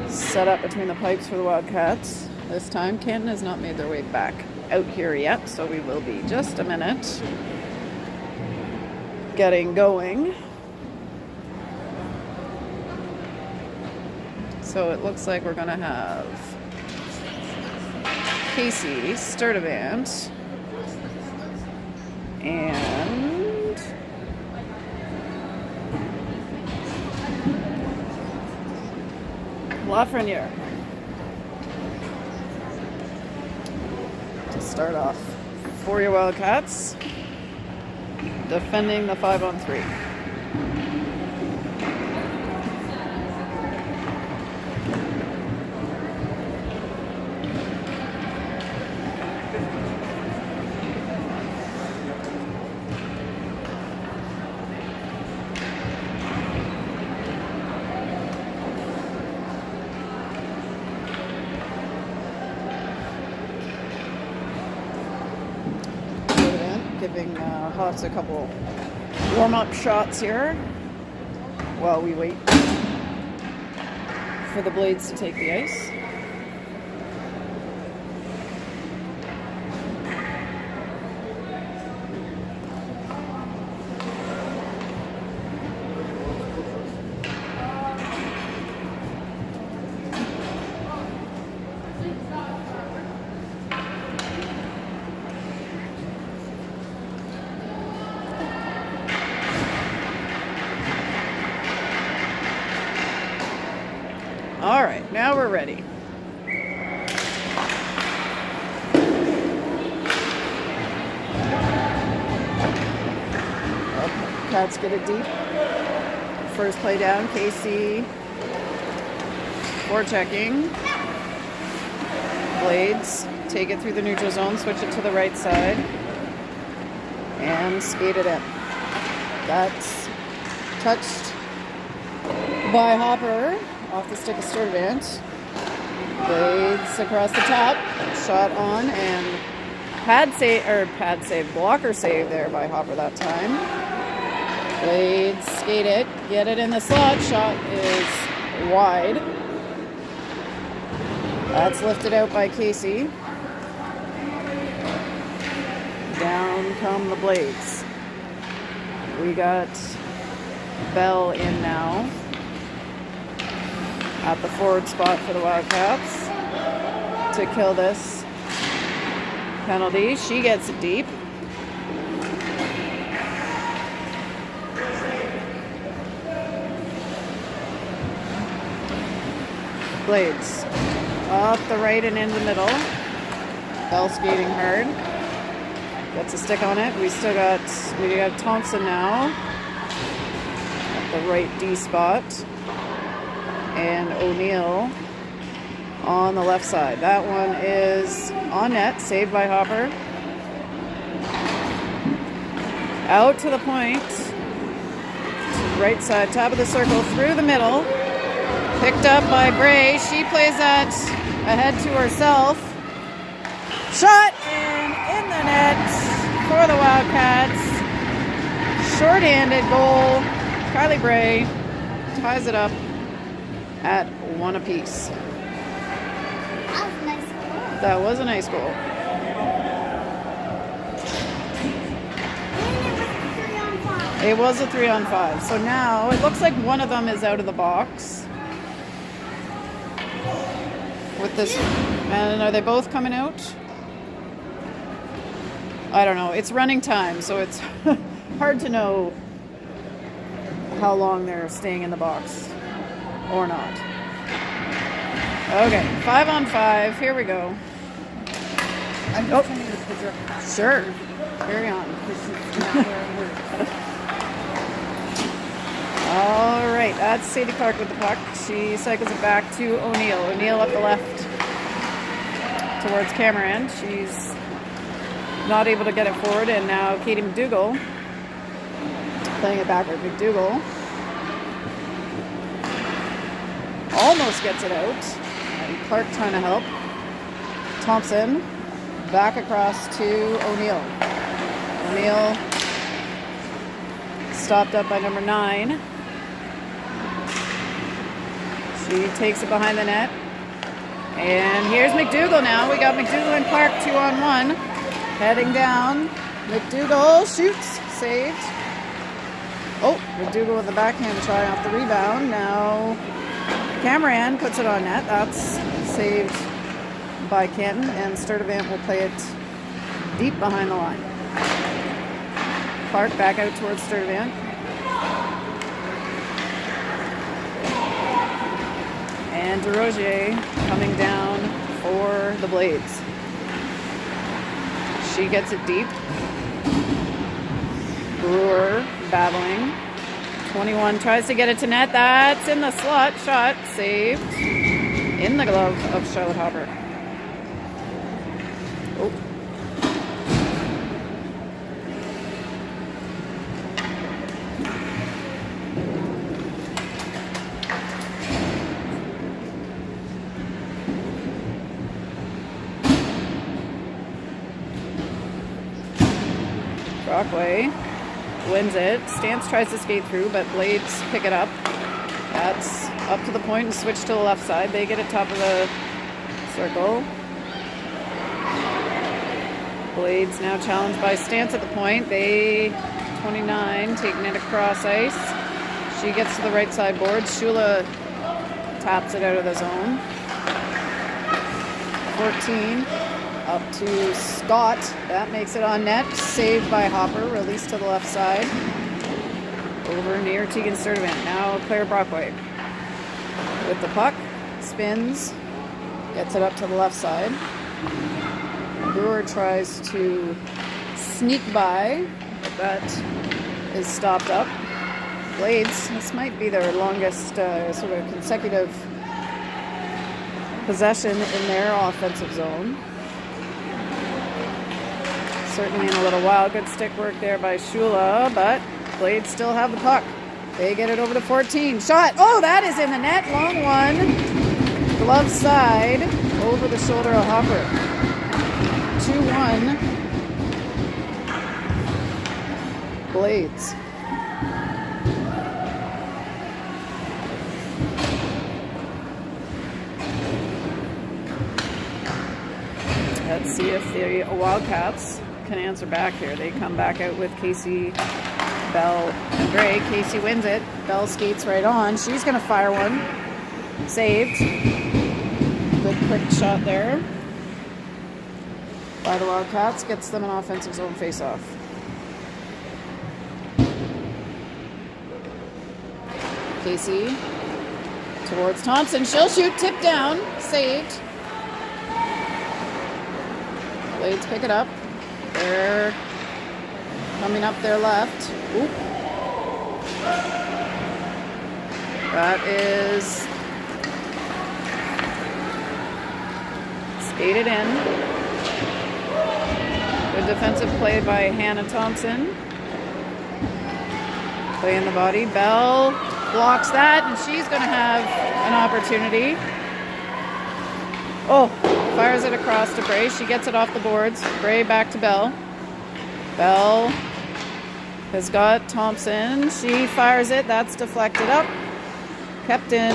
set up between the pipes for the Wildcats. This time, Canton has not made their way back out here yet, so we will be just a minute getting going. So it looks like we're gonna have Casey Sturdivant and Lafreniere to start off for your Wildcats, defending the 5-on-3. Giving Hots a couple warm-up shots here while we wait for the Blades to take the ice. All right, now we're ready. Cats get it deep. First play down, Casey forechecking. Blades take it through the neutral zone, switch it to the right side, and skate it in. That's touched by Hopper. Off the stick of Sturdivant. Blades across the top. Shot on and blocker save there by Hopper that time. Blades skate it, get it in the slot. Shot is wide. That's lifted out by Casey. Down come the Blades. We got Bell in now at the forward spot for the Wildcats to kill this penalty. She gets it deep. Blades up the right and in the middle. Bell skating hard. Gets a stick on it. We got Thompson now at the right D spot. And O'Neill on the left side. That one is on net, saved by Hopper. Out to the point. Right side, top of the circle, through the middle. Picked up by Bray. She plays that ahead to herself. Shot and in the net for the Wildcats. Short-handed goal. Kylie Bray ties it up at 1 apiece. That was a nice That was a nice goal. goal. And it was a 3-on-5. It was a 3-on-5. So now it looks like one of them is out of the box. With this, and are they both coming out? I don't know. It's running time, so it's hard to know how long they're staying in the box or not. Okay, 5-on-5. Here we go. I'm just sending you a picture. Sure. Carry on. All right, that's Sadie Clark with the puck. She cycles it back to O'Neill. O'Neill up the left towards Cameron. She's not able to get it forward, and now Katie McDougall playing it backward. McDougall almost gets it out. And Clark trying to help. Thompson back across to O'Neill. O'Neill stopped up by number 9. She takes it behind the net. And here's McDougall now. We got McDougall and Clark 2-on-1. Heading down. McDougall shoots. Saved. Oh, McDougall with the backhand try off the rebound. Now Cameron puts it on net. That's saved by Canton. And Sturdivant will play it deep behind the line. Clark back out towards Sturdivant. And DeRozier coming down for the Blades. She gets it deep. Brewer battling. 21 tries to get it to net. That's in the slot. Shot saved in the glove of Charlotte Hopper. Oh. Brockway wins it. Stance tries to skate through, but Blades pick it up. That's up to the point and switch to the left side. They get it top of the circle. Blades now challenged by Stance at the point. They, 29, taking it across ice. She gets to the right side board. Shula taps it out of the zone. 14. Up to Scott. That makes it on net. Saved by Hopper. Released to the left side. Over near Tegan Sturdivant. Now Claire Brockway with the puck. Spins. Gets it up to the left side. Brewer tries to sneak by, but that is stopped up. Blades, this might be their longest sort of consecutive possession in their offensive zone. Certainly in a little while. Good stick work there by Shula, but Blades still have the puck. They get it over to 14. Shot! Oh, that is in the net. Long one. Glove side. Over the shoulder of Hopper. 2-1. Blades. Let's see if the Wildcats can answer back here. They come back out with Casey, Bell, and Gray. Casey wins it. Bell skates right on. She's going to fire one. Saved. Good quick shot there by the Wildcats. Gets them an offensive zone face-off. Casey towards Thompson. She'll shoot. Tip down. Saved. Blades pick it up. They're coming up their left. Oop. That is skated in. Good defensive play by Hannah Thompson. Play in the body. Bell blocks that, and she's going to have an opportunity. Oh, fires it across to Bray. She gets it off the boards. Bray back to Bell. Bell has got Thompson. She fires it. That's deflected up. Kept in.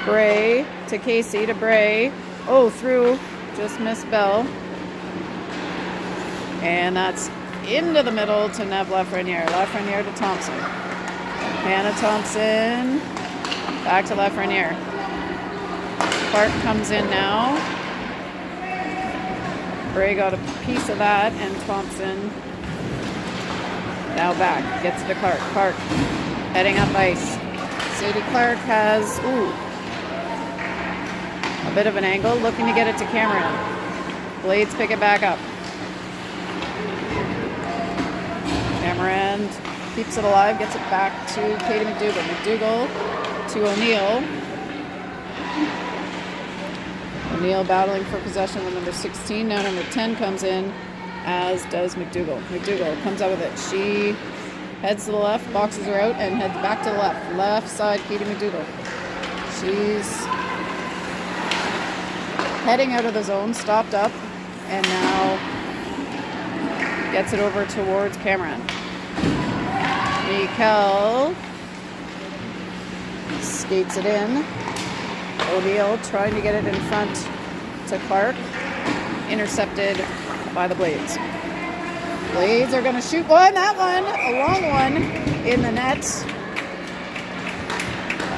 Bray to Casey to Bray. Oh, through. Just missed Bell. And that's into the middle to Nev Lafreniere. Lafreniere to Thompson. Hannah Thompson. Back to Lafreniere. Clark comes in now. Bray got a piece of that, and Thompson now back. Gets to Clark. Clark heading up ice. Sadie Clark has, a bit of an angle, looking to get it to Cameron. Blades pick it back up. Cameron keeps it alive, gets it back to Katie McDougall. McDougall to O'Neill. O'Neill battling for possession with number 16. Now number 10 comes in, as does McDougall. McDougall comes out with it. She heads to the left, boxes her out, and heads back to the left. Left side, Katie McDougall. She's heading out of the zone, stopped up, and now gets it over towards Cameron. Mikkel skates it in. O'Neill trying to get it in front to Clark. Intercepted by the Blades. Blades are going to shoot one. That one, a long one, in the net.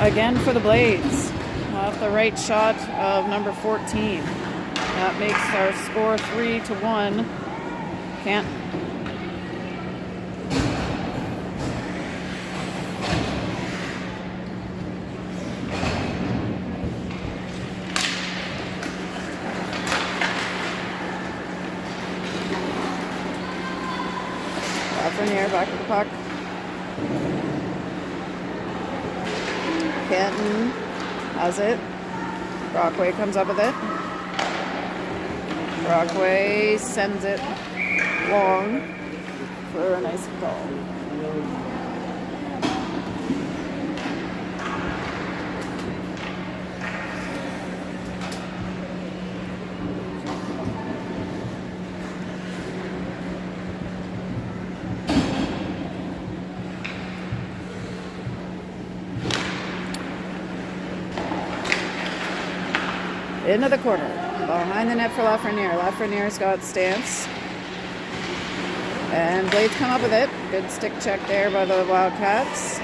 Again for the Blades. Off the right shot of number 14. That makes our score 3-1. Canton. Lafreniere back to the puck. Canton has it. Brockway comes up with it. Brockway sends it long for a nice goal. Into the corner, behind the net for Lafreniere. Lafreniere's got stance. And Blades come up with it. Good stick check there by the Wildcats.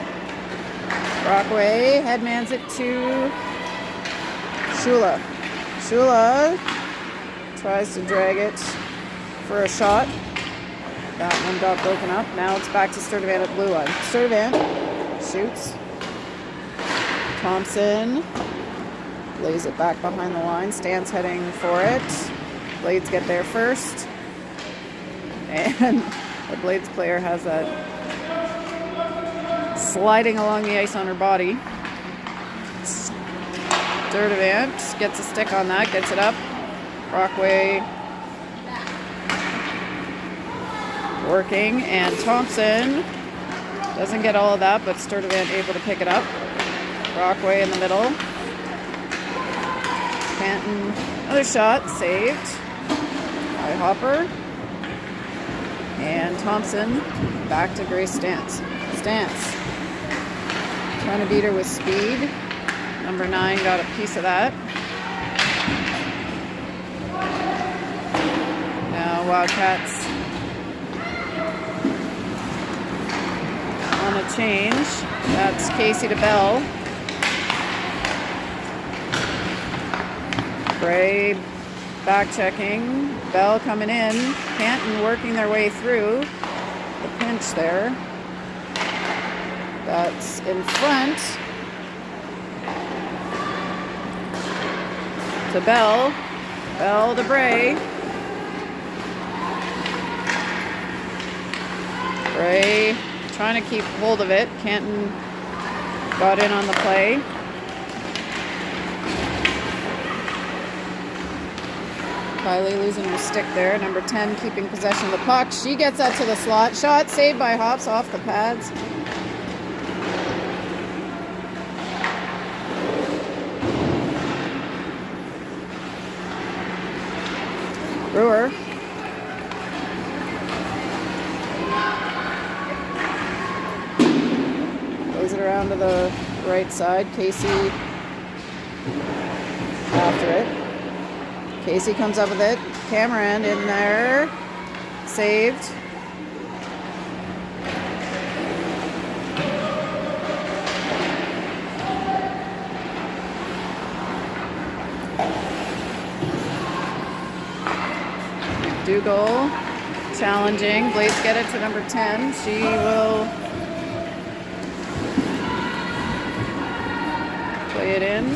Brockway headmans it to Shula. Shula tries to drag it for a shot. That one got broken up. Now it's back to Sturdivant at blue line. Sturdivant shoots. Thompson lays it back behind the line. Stan's heading for it. Blades get there first. And the Blades player has that sliding along the ice on her body. Sturdivant gets a stick on that, gets it up. Brockway working, and Thompson doesn't get all of that, but Sturdivant able to pick it up. Brockway in the middle. Canton, another shot, saved by Hopper. And Thompson back to Grace Stance. Stance trying to beat her with speed. Number 9 got a piece of that. Now Wildcats on a change. That's Casey to Bell. Bray back checking. Bell coming in. Canton working their way through the pinch there. That's in front to Bell. Bell to Bray. Bray trying to keep hold of it. Canton got in on the play. Kylie losing her stick there. Number 10 keeping possession of the puck. She gets that to the slot. Shot saved by Hops off the pads. Brewer. Plays it around to the right side. Casey after it. Casey comes up with it. Cameron in there. Saved. Dougal challenging. Blades get it to number 10. She will play it in.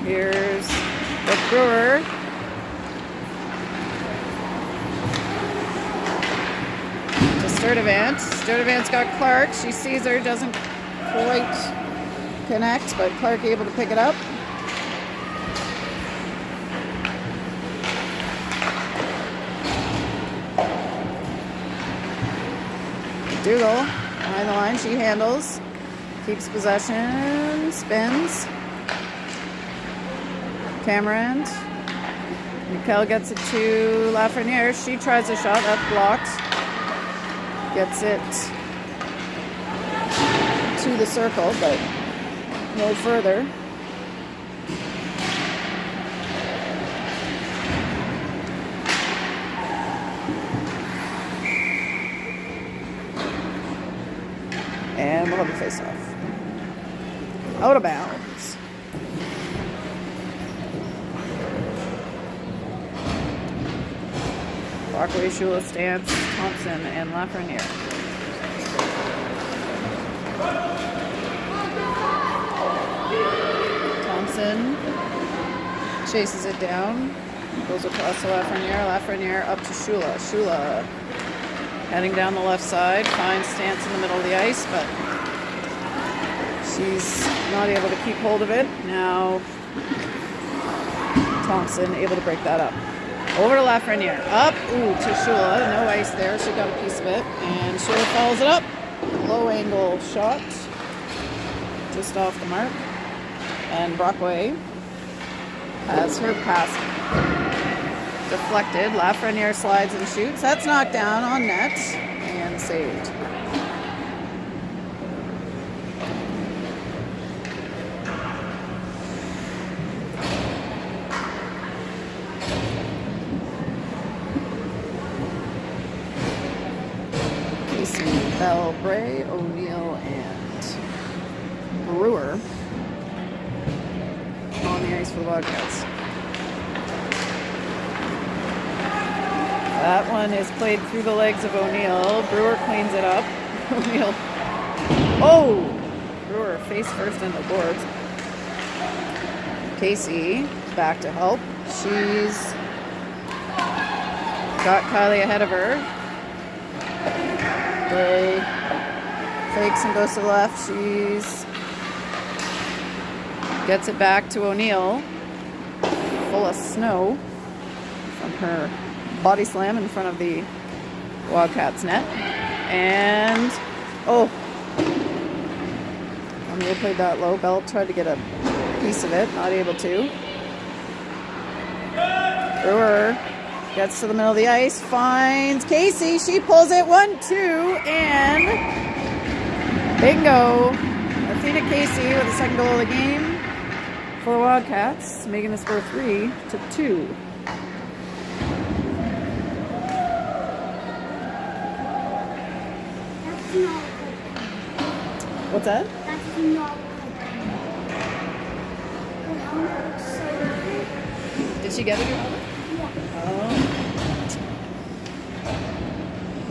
Here's the Brewer. To Sturdivant. Sturdivant's got Clark. She sees her, doesn't quite connect, but Clark able to pick it up. Dougal behind the line, she handles, keeps possession, spins. Cameron. Mikkel gets it to Lafreniere. She tries a shot, that's blocked. Gets it to the circle, but no further. And we'll have a face-off. Out of bounds. Brockway, Shula, Stance, Thompson, and Lafreniere. Thompson chases it down. Goes across to Lafreniere. Lafreniere up to Shula. Shula heading down the left side, finds Stance in the middle of the ice, but she's not able to keep hold of it. Now Thompson able to break that up. Over to Lafreniere, up, to Shula, no ice there, she got a piece of it, and Shula follows it up. Low angle shot, just off the mark, and Brockway has her pass deflected. Lafreniere slides and shoots. That's knocked down on net and saved. Casey, Bell, Bray, O'Neill, and Brewer on the ice for the Wildcats. That one is played through the legs of O'Neill. Brewer cleans it up. O'Neill. Oh! Brewer face first in the boards. Casey back to help. She's got Kylie ahead of her. Bray fakes and goes to the left. She's gets it back to O'Neill. Full of snow from her body slam in front of the Wildcats net. And O'Neill played that low. Bell tried to get a piece of it, not able to. Brewer gets to the middle of the ice, finds Casey. She pulls it 1-2, and bingo! Athena Casey with the second goal of the game for the Wildcats, making the score 3-2. What's that? That's not good. Did she get it? Yeah. Oh.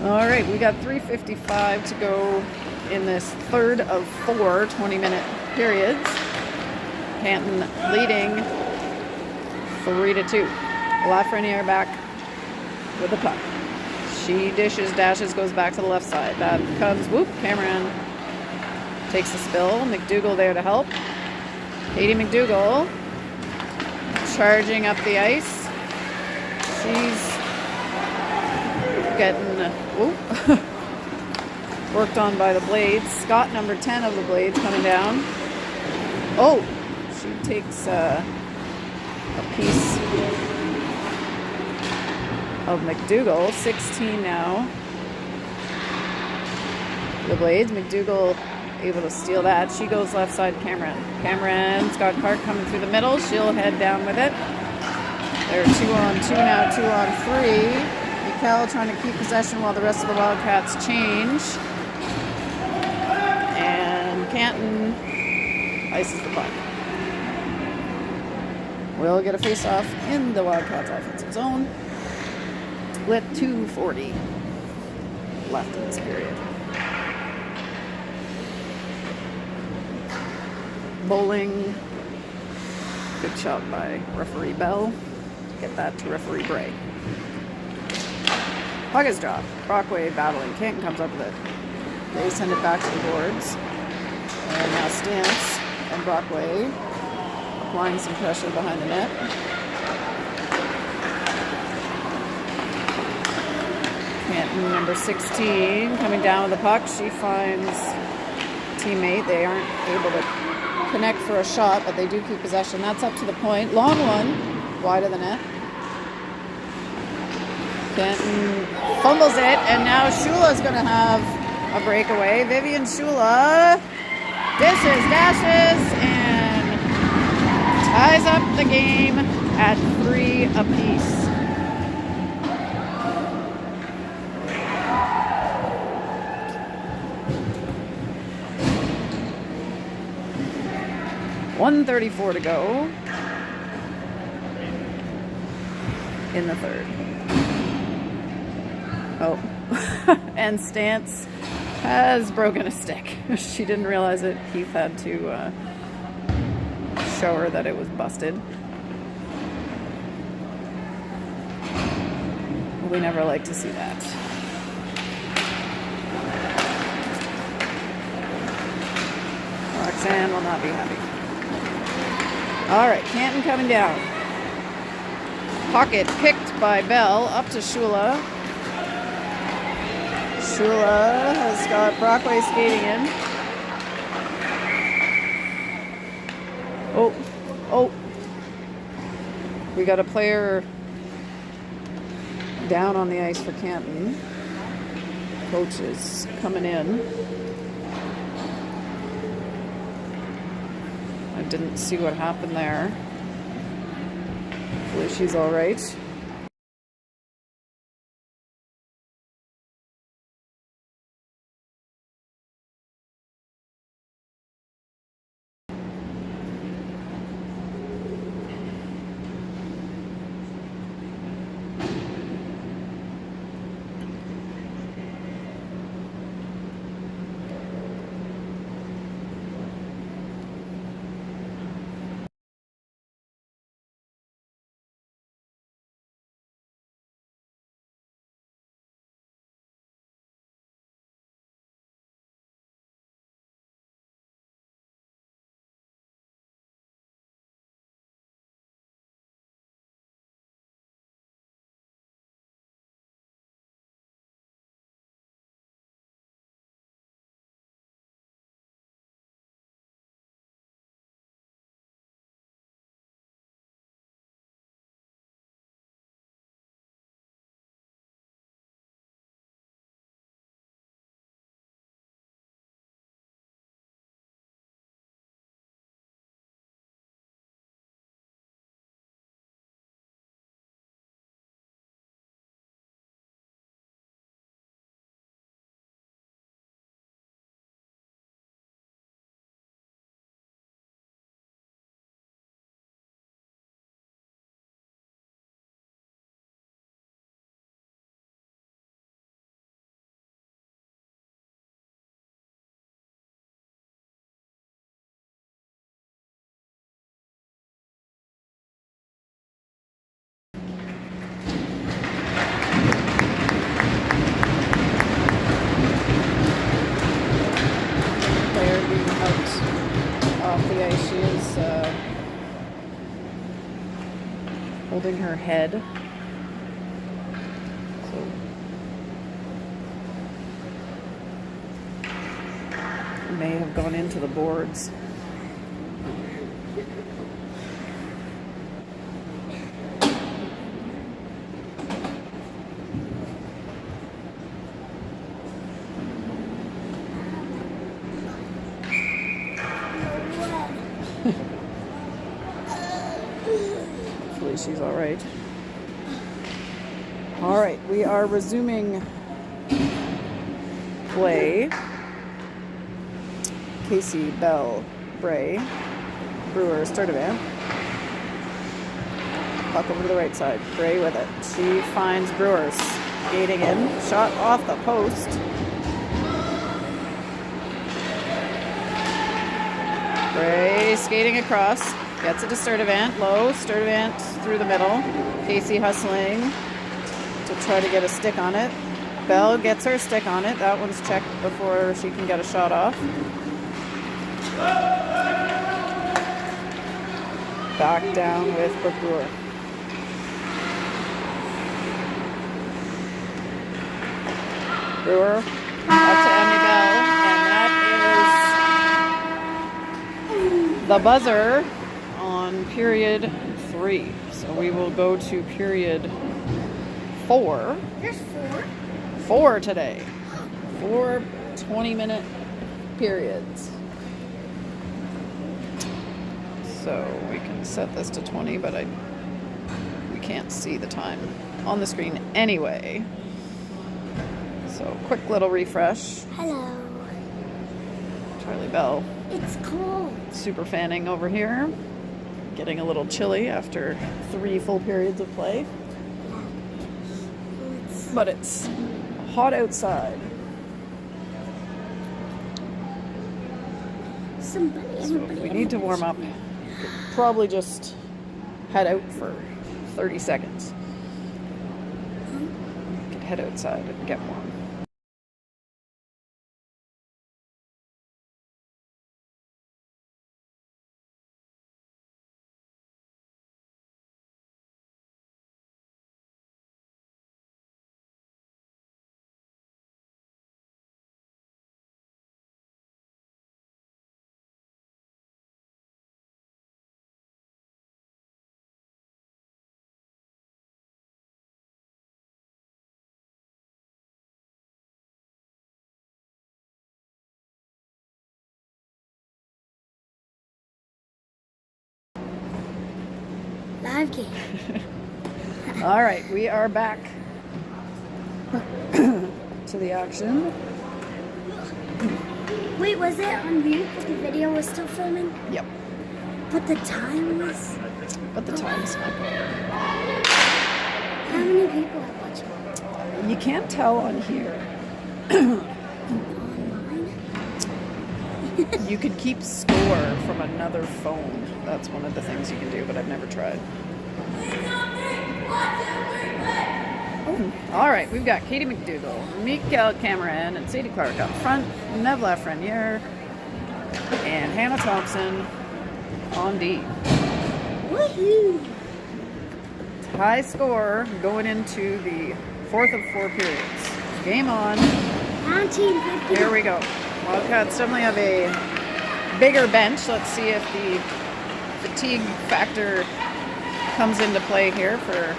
All right, we got 3:55 to go in this third of 4 20-minute periods. Canton leading 3-2. Lafreniere back with the puck. She dishes, dashes, goes back to the left side. That comes, Cameron takes the spill. McDougall there to help. Katie McDougall charging up the ice. She's getting worked on by the Blades. Scott, number 10 of the Blades, coming down. Oh, she takes a piece of McDougall. 16 now. The Blades. McDougall able to steal that. She goes left side, Cameron. Cameron's got Clark coming through the middle. She'll head down with it. They're 2 on 2 now, 2 on 3. Mikel trying to keep possession while the rest of the Wildcats change. And Canton ices the puck. We'll get a face-off in the Wildcats offensive zone with 2:40 left in this period. Bowling. Good shot by referee Bell. Get that to referee Bray. Puck is dropped. Brockway battling. Canton comes up with it. They send it back to the boards. And now Stance and Brockway applying some pressure behind the net. Canton, number 16, coming down with the puck. She finds a teammate. They aren't able to connect for a shot, but they do keep possession. That's up to the point. Long one, wide of the net. Canton fumbles it, and now Shula's going to have a breakaway. Vivian Shula dishes, dashes, and ties up the game at 3 apiece. .134 to go in the third. Oh, and Stance has broken a stick. She didn't realize it. Keith had to show her that it was busted. We never like to see that. Roxanne will not be happy. All right, Canton coming down. Pocket picked by Bell, up to Shula. Shula has got Brockway skating in. Oh. We got a player down on the ice for Canton. Coach is coming in. I didn't see what happened there. Hopefully she's all right. Holding her head. So may have gone into the boards. she's all right. All right, we are resuming play. Casey, Bell, Bray, Brewer, Sturdivant. Puck over to the right side. Bray with it. She finds Brewer skating in. Shot off the post. Bray skating across. Gets it to Sturdivant. Low. Sturdivant through the middle. Casey hustling to try to get a stick on it. Bell gets her stick on it. That one's checked before she can get a shot off. Back down with Brooke Brewer. Brewer up to Emmy Bell, and that is the buzzer on period 3. So we will go to period 4. There's 4. 4 today. 4 20-minute periods. So we can set this to 20, but we can't see the time on the screen anyway. So quick little refresh. Hello. Charlie Bell. It's cold. Super fanning over here. Getting a little chilly after 3 full periods of play. But it's hot outside. So we need to warm up. Probably just head out for 30 seconds. We could head outside and get warm. Live game. All right, we are back to the action. Wait, was it on mute but the video was still filming? Yep, But the time was... but the time's not good. How many people are watching? You can't tell on here. Online? You could keep score from another phone. That's one of the things you can do, but I've never tried. All right, we've got Katie McDougall, Mikael Cameron, and Sadie Clark up front, Nev Lafreniere, and Hannah Thompson on D. Woohoo! High score going into the 4th of 4 periods. Game on. 1950. Here we go. Wildcats definitely have a bigger bench. Let's see if the fatigue factor comes into play here for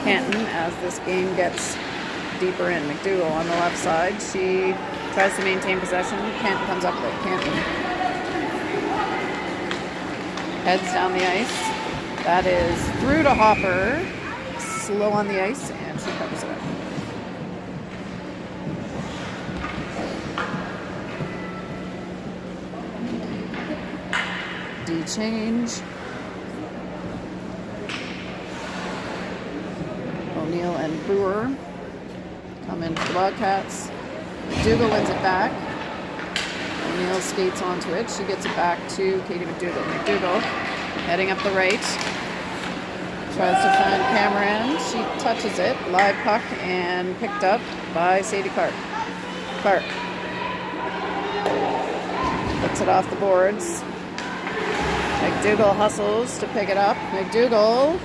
Canton as this game gets deeper in. McDougall on the left side. She tries to maintain possession. Canton comes up with it. Canton heads down the ice. That is through to Hopper. Slow on the ice, and she covers it up. D-change. O'Neill and Brewer come in for the Wildcats. McDougall wins it back. O'Neill skates onto it. She gets it back to Katie McDougall. McDougall heading up the right. Tries to find Cameron. She touches it. Live puck and picked up by Sadie Clark. Clark puts it off the boards. McDougall hustles to pick it up. McDougall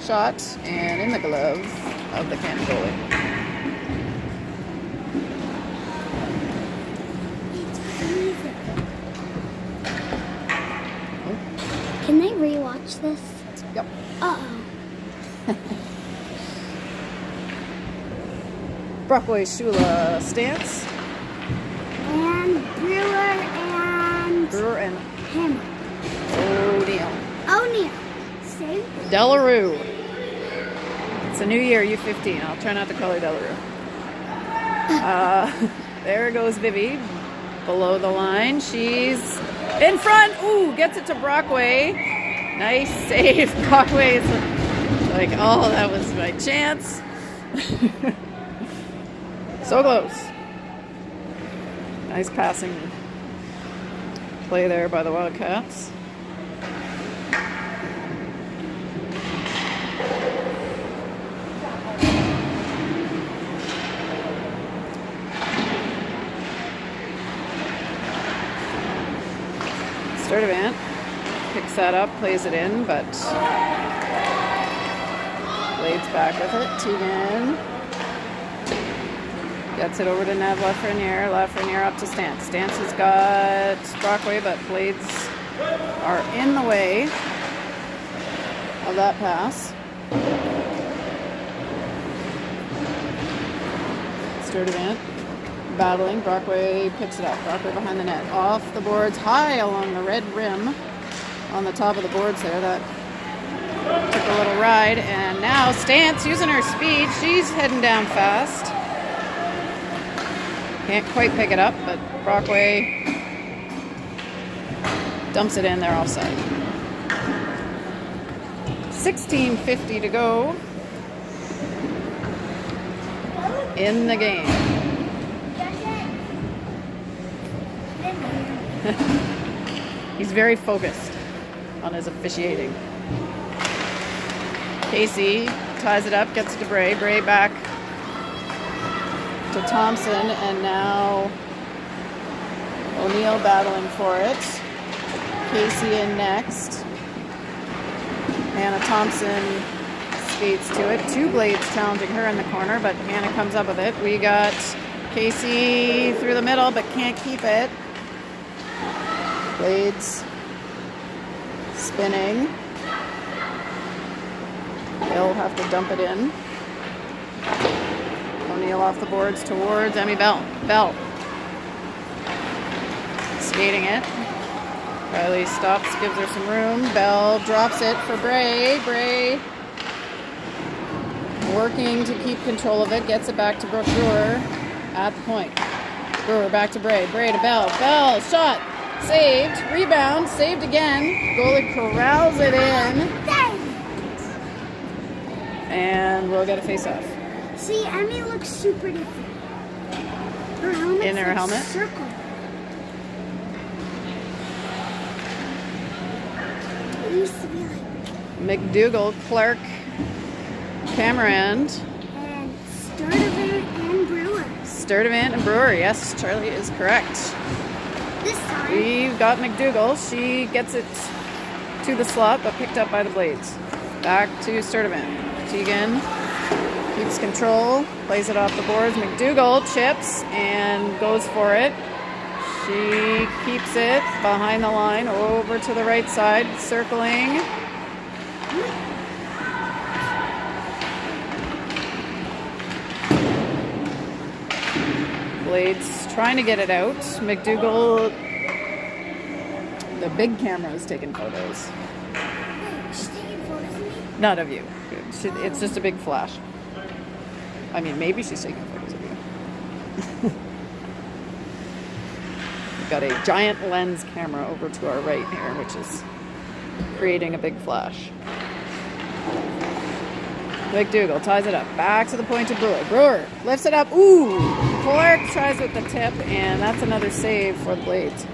shot and in the glove of the Canton goalie. Can they rewatch this? Yep. Uh-oh. Brockway Shula stance. And Brewer and Brewer and Hammer. O'Neill. O'Neill. say? Delarue. It's a new year, U15. I'll try not to call her Delarue. There goes Vivi. Below the line. She's in front. Ooh, gets it to Brockway. Nice save. Brockway is like, oh, that was my chance. So close. Nice passing play there by the Wildcats. Sturdivant picks that up, plays it in, but Blade's back with it. Tegan gets it over to Nev Lafreniere. Lafreniere up to Stance. Stance has got Brockway, but Blades are in the way of that pass. Sturdivant battling. Brockway picks it up. Brockway behind the net. Off the boards, high along the red rim on the top of the boards there. That took a little ride. And now Stance using her speed. She's heading down fast. Can't quite pick it up, but Brockway dumps it in. They're offside. 16:50 to go in the game. He's very focused on his officiating. Casey ties it up, gets it to Bray. Bray back to Thompson, and now O'Neill battling for it. Casey in next. Hannah Thompson skates to it. Two Blades challenging her in the corner, but Hannah comes up with it. We got Casey through the middle, but can't keep it. Blades spinning. They'll have to dump it in. O'Neill off the boards towards Emmy Bell. Bell skating it. Riley stops, gives her some room. Bell drops it for Bray. Bray working to keep control of it. Gets it back to Brooke Brewer at the point. Brewer back to Bray. Bray to Bell. Bell shot. Saved. Rebound. Saved again. Goalie corrals it in. And we'll get a face-off. See, Emmy looks super different. Her helmet. In her helmet? Circle. It used to be like. McDougall, Clark, Cameron. And Sturdivant and Brewer. Sturdivant and Brewer. Yes, Charlie is correct. This time. We've got McDougall. She gets it to the slot, but picked up by the Blades. Back to Sturdivant. Tegan keeps control, plays it off the boards. McDougall chips and goes for it. She keeps it behind the line, over to the right side, circling. Blades trying to get it out. McDougall, the big camera is taking photos. Wait, she's taking photos of me? Not of you. It's just a big flash. I mean, maybe she's taking photos of you. We've got a giant lens camera over to our right here, which is creating a big flash. McDougall ties it up. Back to the point to Brewer. Brewer lifts it up. Ooh! Clark tries with the tip, and that's another save for the Blades.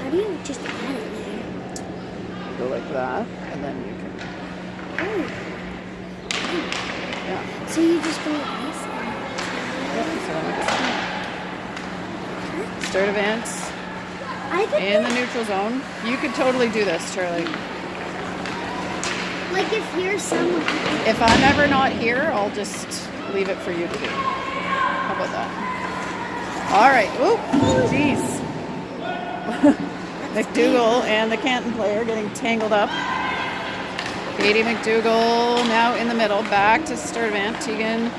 How do you just add it later? Go like that, and then you can... Oh. Yeah. So you just go like this? Sturdivant I could in the neutral zone. You could totally do this, Charlie. like if you're someone. If I'm ever not here, I'll just leave it for you to do. How about that? All right. Oop. Jeez. McDougall and the Canton player getting tangled up. Katie McDougall now in the middle. Back to Sturdivant. Tegan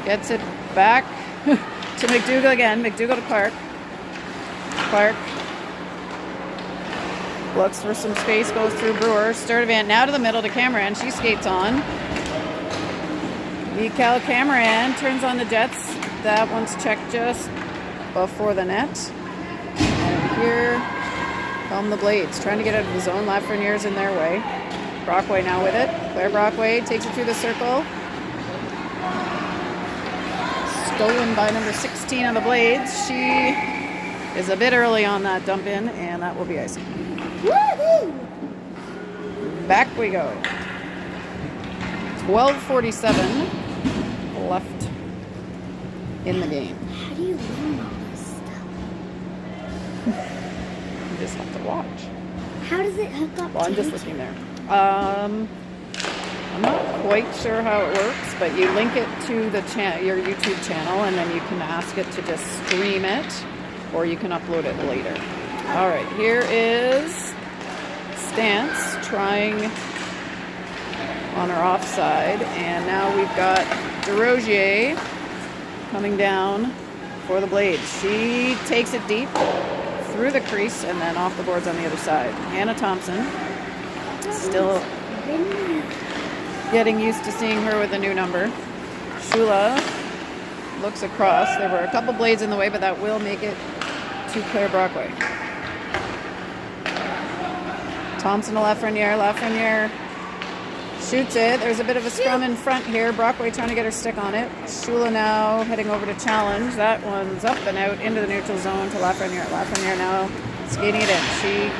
gets it back to McDougall again. McDougall to Clark. Clark Looks for some space, goes through Brewer. Sturdivant now to the middle to Cameron. She skates on. Mikael Cameron turns on the jets. That one's checked just before the net. And here come the Blades, trying to get out of the zone. Lafreniere's in their way. Brockway now with it. Claire Brockway takes it through the circle. Stolen by number 16 on the Blades. She is a bit early on that dump in, and that will be icing. Woohoo! Back we go. 12:47 left in the game. How do you learn all this stuff? You just have to watch. How does it hook up Well, I'm to just it? looking there. I'm not quite sure how it works, but you link it to the your YouTube channel, and then you can ask it to just stream it, or you can upload it later. All right, here is Stance trying on her offside, and now we've got DeRozier coming down for the Blades. She takes it deep through the crease and then off the boards on the other side. Hannah Thompson, still getting used to seeing her with a new number. Shula looks across. There were a couple Blades in the way, but that will make it to Claire Brockway. Thompson to Lafreniere. Lafreniere shoots it. There's a bit of a scrum in front here. Brockway trying to get her stick on it. Shula now heading over to challenge. That one's up and out into the neutral zone to Lafreniere. Lafreniere now skating it in. She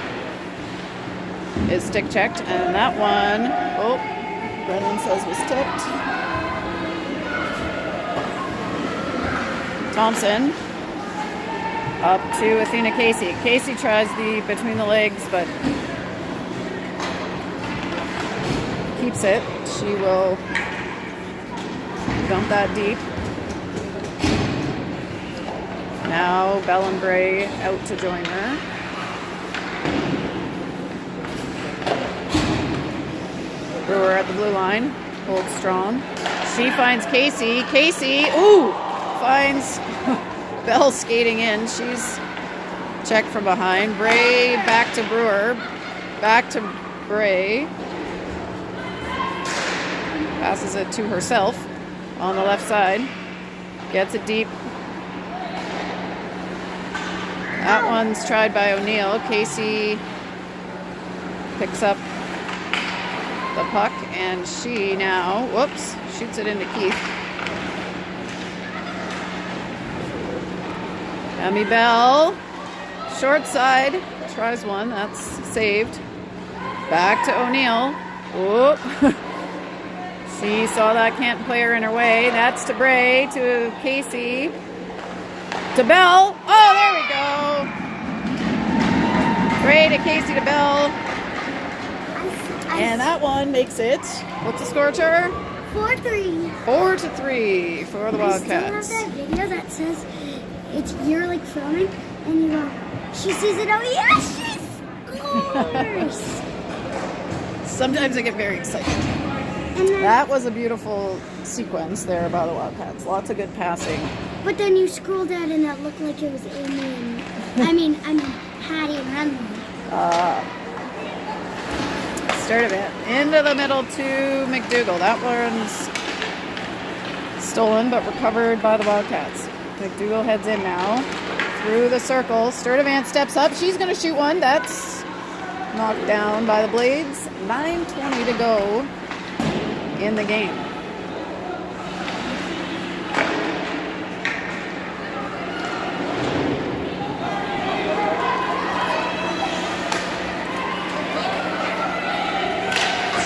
is stick checked, and that one, oh, Brendan says was tipped. Thompson up to Athena Casey. Casey tries the between the legs, but keeps it. She will dump that deep. Now Bell and Bray out to join her. Brewer at the blue line, holds strong. She finds Casey. Casey, ooh, finds Bell skating in. She's checked from behind. Bray back to Brewer, back to Bray. Passes it to herself on the left side. Gets it deep. That one's tried by O'Neill. Casey picks up the puck, and she now, whoops, shoots it into Keith. Emmy Bell, short side, tries one, that's saved. Back to O'Neill. Whoop. She saw that Canton player in her way. That's to Bray, to Casey, to Bell. Oh, there we go. Bray to Casey to Bell. And that one makes it, what's the score, Trevor? 4-3. 4-3 for the Wildcats. I still have that video that says you're like filming, and you go, she sees it, oh yes, she scores! Sometimes I get very excited. And then, That was a beautiful sequence there by the Wildcats. Lots of good passing. but then you scrolled down and it looked like it was Amy and, I mean, Hattie and Henley. Sturdivant into the middle to McDougall. That one's stolen but recovered by the Wildcats. McDougall heads in now through the circle. Sturdivant steps up. She's going to shoot one. That's knocked down by the Blades. 9:20 to go in the game.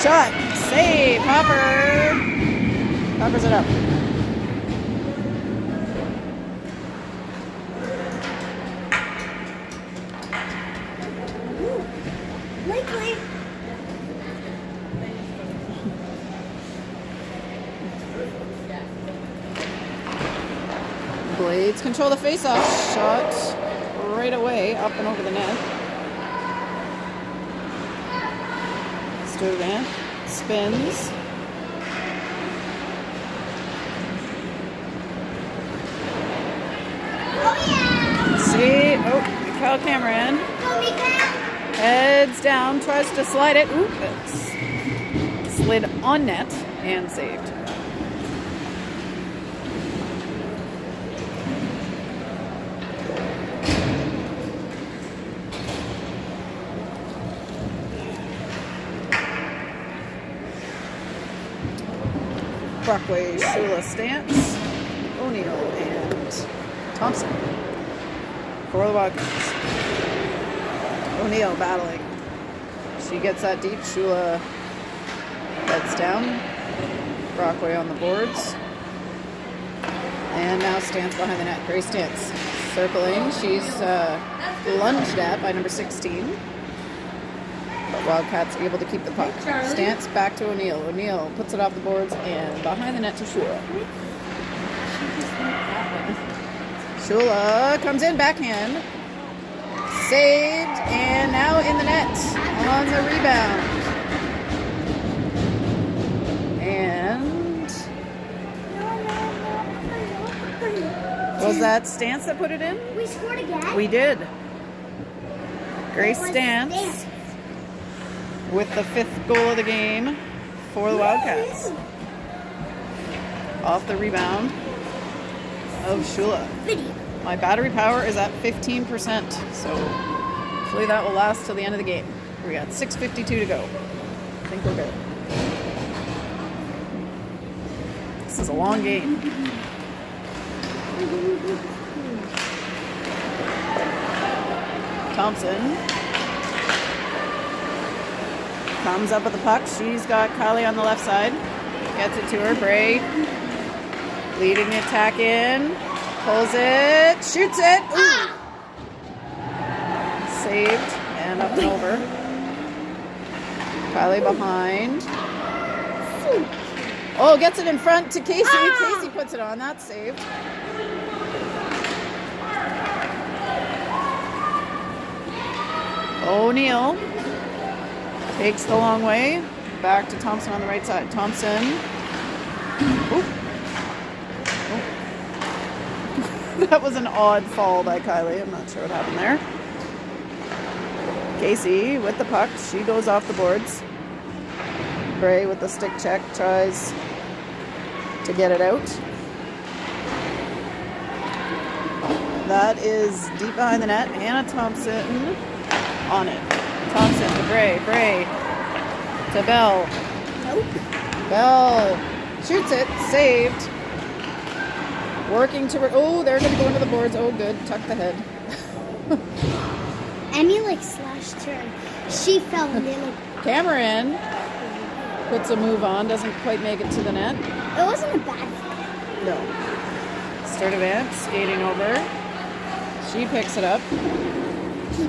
Shot, save, Hopper. Hoppers it up. Likely. Blades control the face-off. Shot right away, up and over the net. Sturdivant spins. Oh yeah! See, oh, Mikael Cameron. Go Mikael! Heads down, tries to slide it. Ooh, it's slid on net and saved. Brockway, Shula, Stance, O'Neill, and Thompson for the Wildcats. O'Neill battling. She gets that deep. Shula heads down. Brockway on the boards. And now Stance behind the net. Grace Stance circling. She's lunged at by number 16. But Wildcats able to keep the puck. Stance back to O'Neill. O'Neill puts it off the boards and behind the net to Shula. Shula comes in, backhand. Saved, and now in the net on the rebound. And was that Stance that put it in? We scored again. We did. Grace Stance with the 5th goal of the game for the Wildcats. Off the rebound of Shula. My battery power is at 15%, so hopefully that will last till the end of the game. We got 6:52 to go. I think we're good. This is a long game. Thompson comes up with the puck. She's got Kylie on the left side. Gets it to her. Bray leading the attack in. Pulls it, shoots it. Ooh. Saved and up and over. Kylie behind. Oh, gets it in front to Casey. Casey puts it on. That's saved. O'Neill takes the long way. Back to Thompson on the right side. Thompson. Ooh. That was an odd fall by Kylie. I'm not sure what happened there. Casey with the puck. She goes off the boards. Bray with the stick check tries to get it out. That is deep behind the net. Hannah Thompson on it. Thompson to Bray. Bray to Bell. Nope. Bell shoots it. Saved. Working to... Oh, they're going to go into the boards. Oh, good. Tuck the head. Emmy slashed her. She fell and they Cameron puts a move on. Doesn't quite make it to the net. It wasn't a bad fall. No. Sturdivant skating over. She picks it up.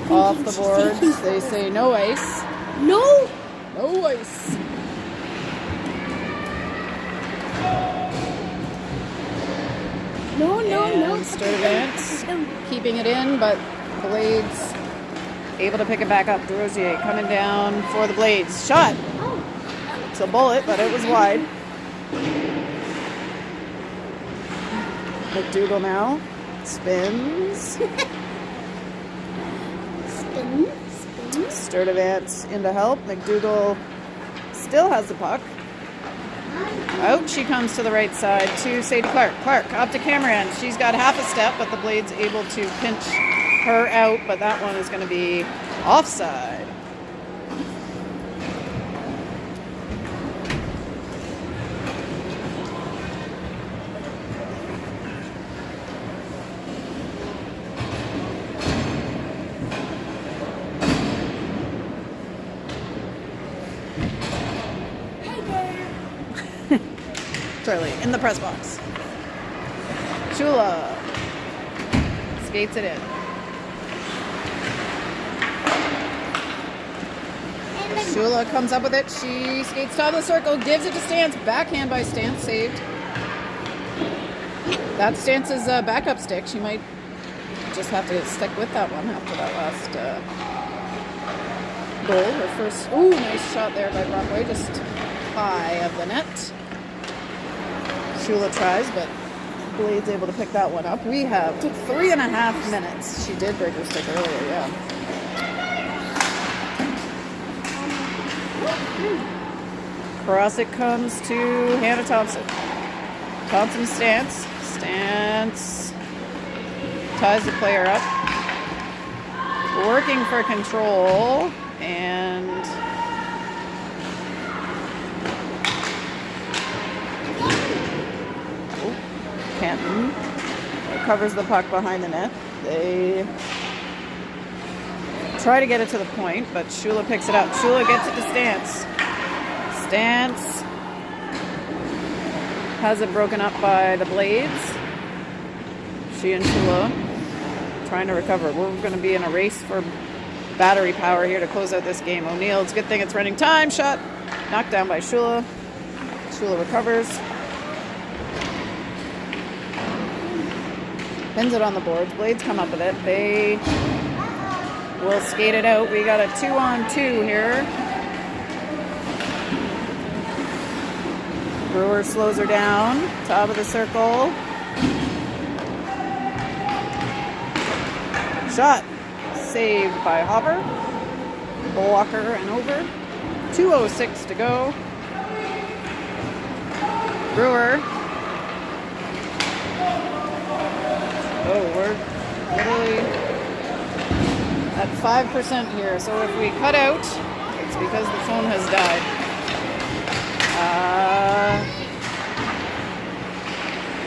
Off the boards. They say no ice. No. No ice. No. Sturdivant keeping it in, but Blades able to pick it back up. DeRosier coming down for the Blades. Shot. Oh. It's a bullet, but it was wide. McDougall now spins. Spin. Sturdivant in to help. McDougall still has the puck. Out she comes to the right side to Sadie Clark. Clark up to Cameron. She's got half a step, but the Blade's able to pinch her out, but that one is going to be offside. Charlie in the press box. Shula skates it in. Shula comes up with it. She skates top of the circle, gives it to Stance. Backhand by Stance, saved. That's Stance's backup stick. She might just have to stick with that one after that last goal. Her first, ooh, nice shot there by Brockway, just high of the net. Shula tries, but Blade's able to pick that one up. We have 3.5 minutes. She did break her stick earlier, yeah. Cross it comes to Hannah Thompson. Thompson stance. Stance. Ties the player up. Working for control. And Canton covers the puck behind the net. They try to get it to the point, but Shula picks it up. Shula gets it to Stance. Stance has it broken up by the Blades. She and Shula trying to recover. We're going to be in a race for battery power here to close out this game. O'Neill, it's a good thing it's running time. Shot knocked down by Shula. Shula recovers. Pins it on the boards. Blades come up with it. They will skate it out. We got a 2-on-2 here. Brewer slows her down. Top of the circle. Shot. Saved by Hopper. Blocker and over. 2:06 to go. Brewer. Oh, we're literally at 5% here. So if we cut out, it's because the phone has died.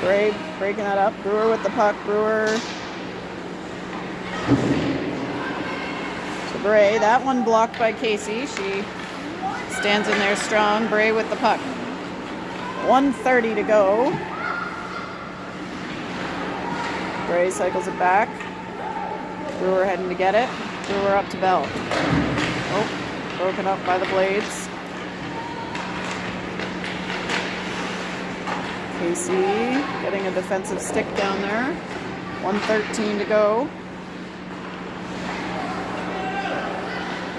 Bray breaking that up. Brewer with the puck. Brewer to Bray. That one blocked by Casey. She stands in there strong. Bray with the puck. 1:30 to go. Bray cycles it back. Brewer heading to get it. Brewer up to Bell. Oh, broken up by the Blades. Casey getting a defensive stick down there. 1:13 to go.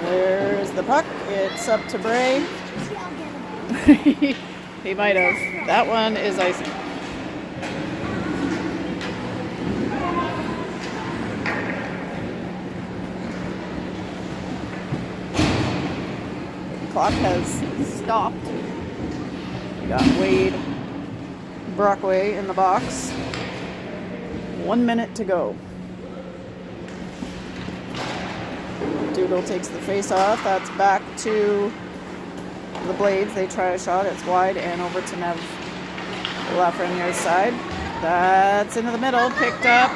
Where's the puck? It's up to Bray. He might have. That one is icing. Clock has stopped. We got Wade Brockway in the box. 1 minute to go. Dougal takes the face off. That's back to the Blades. They try a shot. It's wide and over to Nev Lafreniere's side. That's into the middle. Picked up